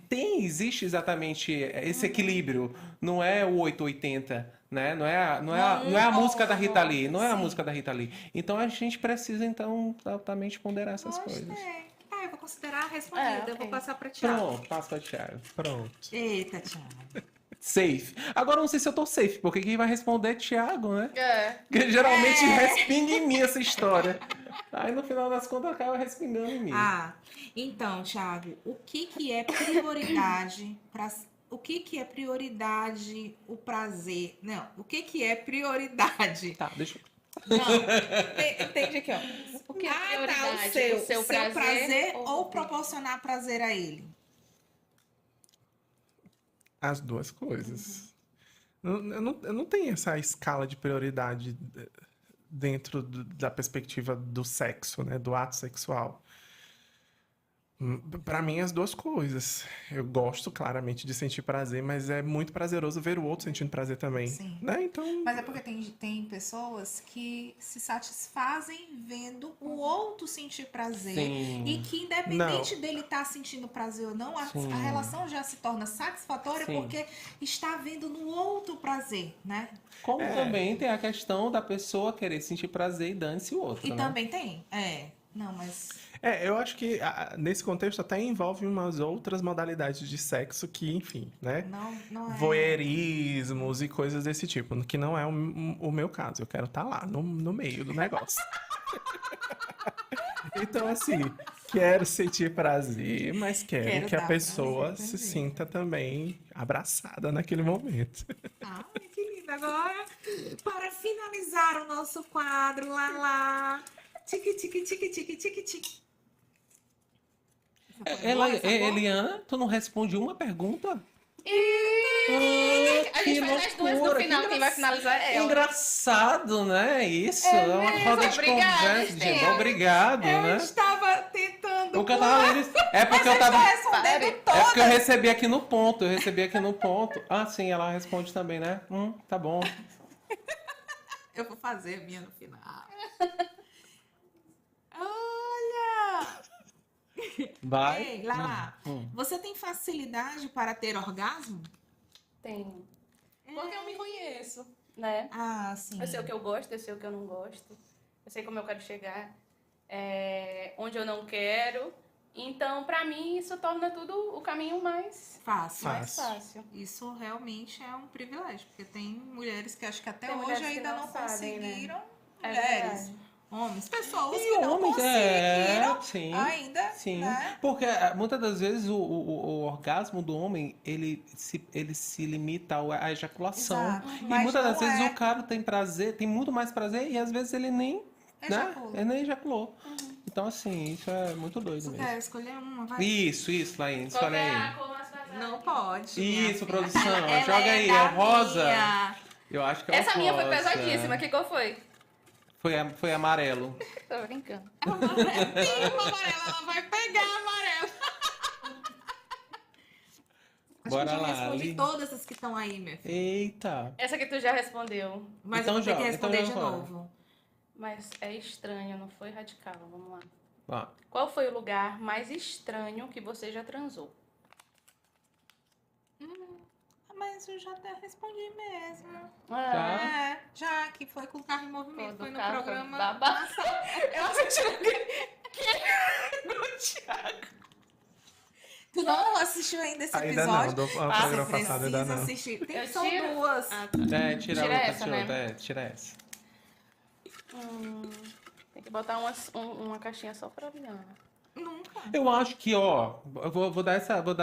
existe exatamente esse equilíbrio, não é o 880, né? Não é a música da Rita Lee, não é a música da Rita Lee. Então a gente precisa, então, exatamente ponderar essas coisas. Eu vou considerar respondida, eu vou passar pra Thiago. Pronto, passa pra Thiago. Pronto. Eita, Thiago. Safe. Agora eu não sei se eu tô safe, porque quem vai responder é Thiago, né? Porque geralmente respinga em mim essa história. Aí no final das contas acaba respingando em mim. Então, Thiago, o que é prioridade para o que é prioridade, o prazer? Não, o que é prioridade? Tá, deixa eu... Não, entende aqui, ó. O que é prioridade? O seu prazer ou proporcionar prazer a ele? As duas coisas. Eu não tenho essa escala de prioridade dentro da perspectiva do sexo, né? Do ato sexual. Pra mim, as duas coisas. Eu gosto, claramente, de sentir prazer, mas é muito prazeroso ver o outro sentindo prazer também. Sim. Né? Então... Mas é porque tem pessoas que se satisfazem vendo o outro sentir prazer. Sim. E que, independente dele estar sentindo prazer ou não, a relação já se torna satisfatória porque está vendo no outro prazer, né? Como também tem a questão da pessoa querer sentir prazer e dane-se o outro, E né? também tem. Não, mas... eu acho que nesse contexto até envolve umas outras modalidades de sexo que, enfim, né? Não é... Voyeurismos e coisas desse tipo, que não é o meu caso. Eu quero estar lá, no meio do negócio. Então, assim, quero sentir prazer, mas quero que a pessoa se sinta também abraçada naquele momento. vindo agora para finalizar o nosso quadro. Lá, lá. Tique, tique, tique, tique, tique, tique. Eliana, tu não responde uma pergunta? A gente faz as duas no final, quem vai finalizar é ela. Engraçado, né? Isso, é uma roda de conversa. Gente, obrigado, Eu né? estava tentando. O que eu tava lendo. É porque eu Mas tava. eu estou respondendo É porque eu todas. recebi aqui no ponto. Eu recebi aqui no ponto. Ah, sim, ela responde também, né? Tá bom. Eu vou fazer a minha no final. Olha! Vai. Ei, Lala, você tem facilidade para ter orgasmo? Tenho. Porque eu me conheço, né? Ah, sim. Eu sei o que eu gosto, eu sei o que eu não gosto. Eu sei como eu quero chegar, onde eu não quero. Então, pra mim, isso torna tudo o caminho mais Fácil. fácil. Isso realmente é um privilégio, porque tem mulheres que acho que até Tem hoje mulheres que ainda não não sabem, né? conseguiram. É Mulheres, verdade. homens, pessoas E que não homens, conseguiram sim. ainda, Sim, né? porque muitas das vezes o orgasmo do homem, ele se limita à ejaculação. Exato. E Mas muitas das não vezes é. o cara tem prazer, tem muito mais prazer, e às vezes ele nem, Ejacula. Ele nem ejaculou. Então, assim, isso é muito doido Você mesmo. quer escolher uma? Vai. Isso, Laine, escolhe aí. cor mais vazada. Não pode. minha Isso, filha. produção, Ela joga é aí, da é o rosa? minha. Eu acho que é o Essa minha foi rosa. pesadíssima. Que cor foi? Foi amarelo. Tô brincando. Tem uma amarela, ela vai pegar a amarela. Acho Bora que eu já lá, respondi Ali. todas as que estão aí, minha filha. Eita. Essa que tu já respondeu. Mas Então eu vou ter que joga, responder então de joga. novo. Mas é estranho, não foi radical. Vamos lá. Ó, Qual foi o lugar mais estranho que você já transou? Mas eu já até respondi mesmo. Tá. É, já que foi com o carro em movimento, Pô, foi do no carro programa. babado. Eu assisti Tu não assistiu ainda esse Ainda episódio? não, do programa Você passado ainda precisa não. assistir. Tem, Eu são tiro? duas. Ah, tá. tira Tira a outra, essa, tira né? outra. Tira essa. Tem que botar uma caixinha só pra Liana. Nunca. Eu acho que, ó, eu vou dar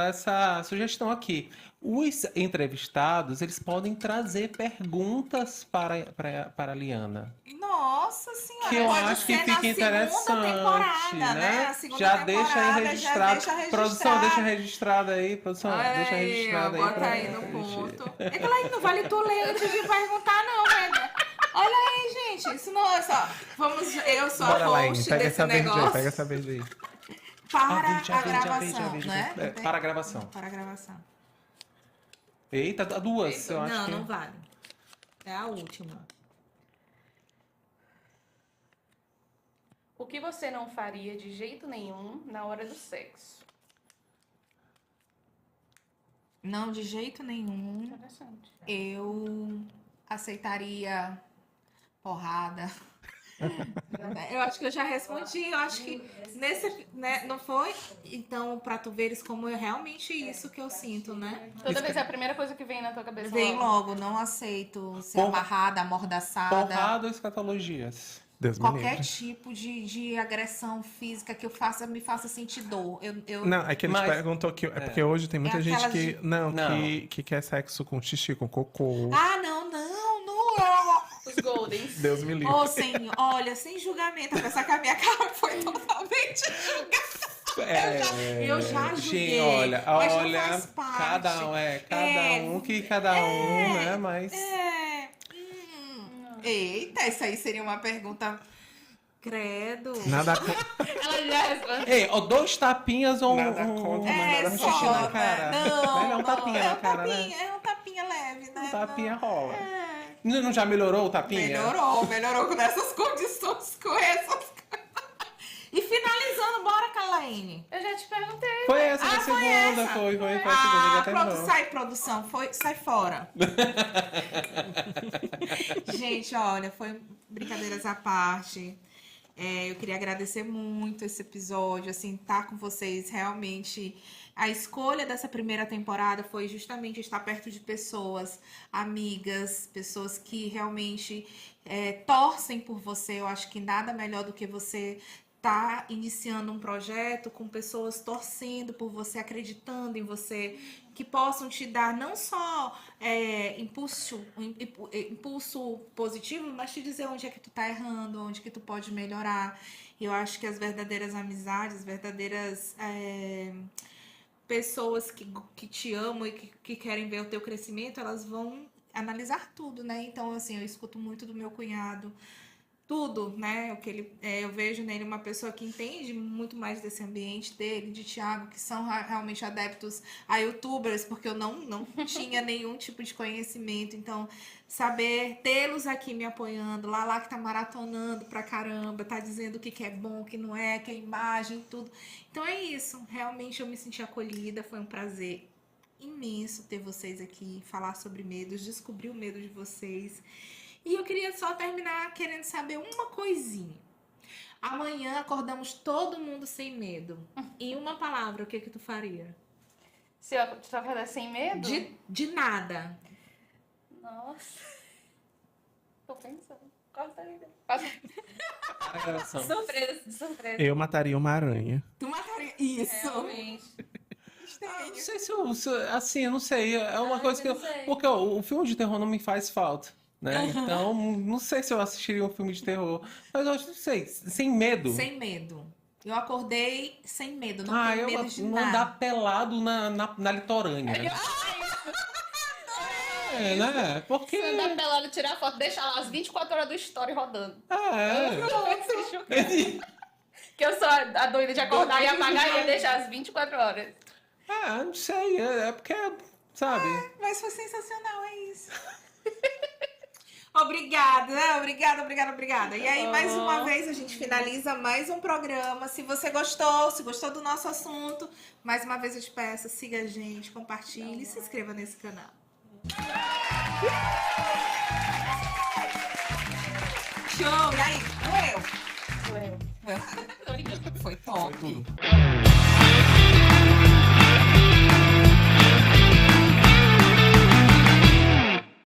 essa sugestão aqui. Os entrevistados, eles podem trazer perguntas para a Liana. Nossa senhora. Que eu pode acho que ser fica na interessante, segunda temporada, né? A segunda Já deixa aí temporada, registrado. já deixa Produção, deixa registrado. registrado aí, produção, Olha deixa aí, registrado ó, aí. bota aí no ponto. É que lá não vale tu ler antes de perguntar, não, né? Olha aí, gente. Isso não é só. Eu sou Bora a lá, host pega desse essa verde negócio. aí, pega essa verde aí. Para verde, a a verde, gravação, verde. né? É, para a gravação. Não, para a gravação. Eita, duas, eu acho Não, que... não vale. É a última. O que você não faria de jeito nenhum na hora do sexo? Não, de jeito nenhum. Interessante. Eu aceitaria porrada. Eu acho que eu já respondi. Eu acho que nesse, né, não foi? Então, pra tu veres como é realmente isso que eu sinto, né? Toda vez é a primeira coisa que vem na tua cabeça. Vem logo. logo, não aceito ser Porra. amarrada, amordaçada. Porrada ou escatologias? Deus me Qualquer livre. tipo de agressão física que me faça sentir dor. Não, é que ele Mas- perguntou que. É porque hoje tem muita É gente aquelas que. de- Não, Não. que quer sexo com xixi, com cocô. Ah, não. Os Goldens. Deus me livre. Ô, senhor, olha, sem julgamento, apesar que a minha cara foi totalmente julgada. Eu já julguei, Gente, olha, mas não faz parte. cada um, né? Mas Eita, isso aí seria uma pergunta. Credo. Nada Ela já respondeu. ei, ó, 2 tapinhas ou Nada contra, mas nada xixi na só, cara. Não, Melhor um tapinha é na um cara, tapinha, né? é um tapinha leve, né? Um tapinha Não. rola. É. Não já melhorou o tapinha? Melhorou com essas condições, com essas coisas. E finalizando, bora, Calaine. Eu já te perguntei. Foi essa Ah, a foi segunda, essa? foi a segunda, já terminou. Sai, produção, sai fora. Gente, olha, foi brincadeiras à parte. Eu queria agradecer muito esse episódio, assim, estar com vocês. Realmente, a escolha dessa primeira temporada foi justamente estar perto de pessoas, amigas, pessoas que realmente torcem por você. Eu acho que nada melhor do que você tá iniciando um projeto com pessoas torcendo por você, acreditando em você, que possam te dar não só impulso positivo, mas te dizer onde é que tu tá errando, onde que tu pode melhorar. Eu acho que as verdadeiras amizades, verdadeiras pessoas que te amam e que querem ver o teu crescimento, elas vão analisar tudo, né? Então, assim, eu escuto muito do meu cunhado, tudo, né? O que eu vejo nele uma pessoa que entende muito mais desse ambiente dele, de Thiago, que são realmente adeptos a youtubers, porque eu não tinha nenhum tipo de conhecimento. Então, saber tê-los aqui me apoiando, lá que tá maratonando pra caramba, tá dizendo o que é bom, o que não é, que é imagem, tudo. Então é isso. Realmente eu me senti acolhida, foi um prazer imenso ter vocês aqui, falar sobre medos, descobrir o medo de vocês. E eu queria só terminar querendo saber uma coisinha. Amanhã acordamos todo mundo sem medo. Em uma palavra, o que tu faria? Se eu acordar sem medo? De nada. Nossa. Tô pensando. Surpresa. Eu mataria uma aranha. Tu mataria? Isso. Realmente. Não sei se eu, assim, eu não sei. É uma coisa que porque o filme de terror não me faz falta, né? Então, não sei se eu assistiria um filme de terror. Mas eu acho, não sei, sem medo. Sem medo. Eu acordei sem medo, não tenho medo de não nada. andar pelado na litorânea. Né? Porque... Você andar pelado, tirar foto, deixar lá as 24 horas do story rodando. Que eu sou a doida de acordar e apagar e deixar as 24 horas. Não sei. É porque, sabe? Mas foi sensacional, é isso. Obrigada. E aí, mais uma vez, a gente finaliza mais um programa. Se você gostou, se gostou do nosso assunto, mais uma vez eu te peço, siga a gente, compartilhe e se inscreva nesse canal. Show! E aí, doeu? Doeu. Foi top.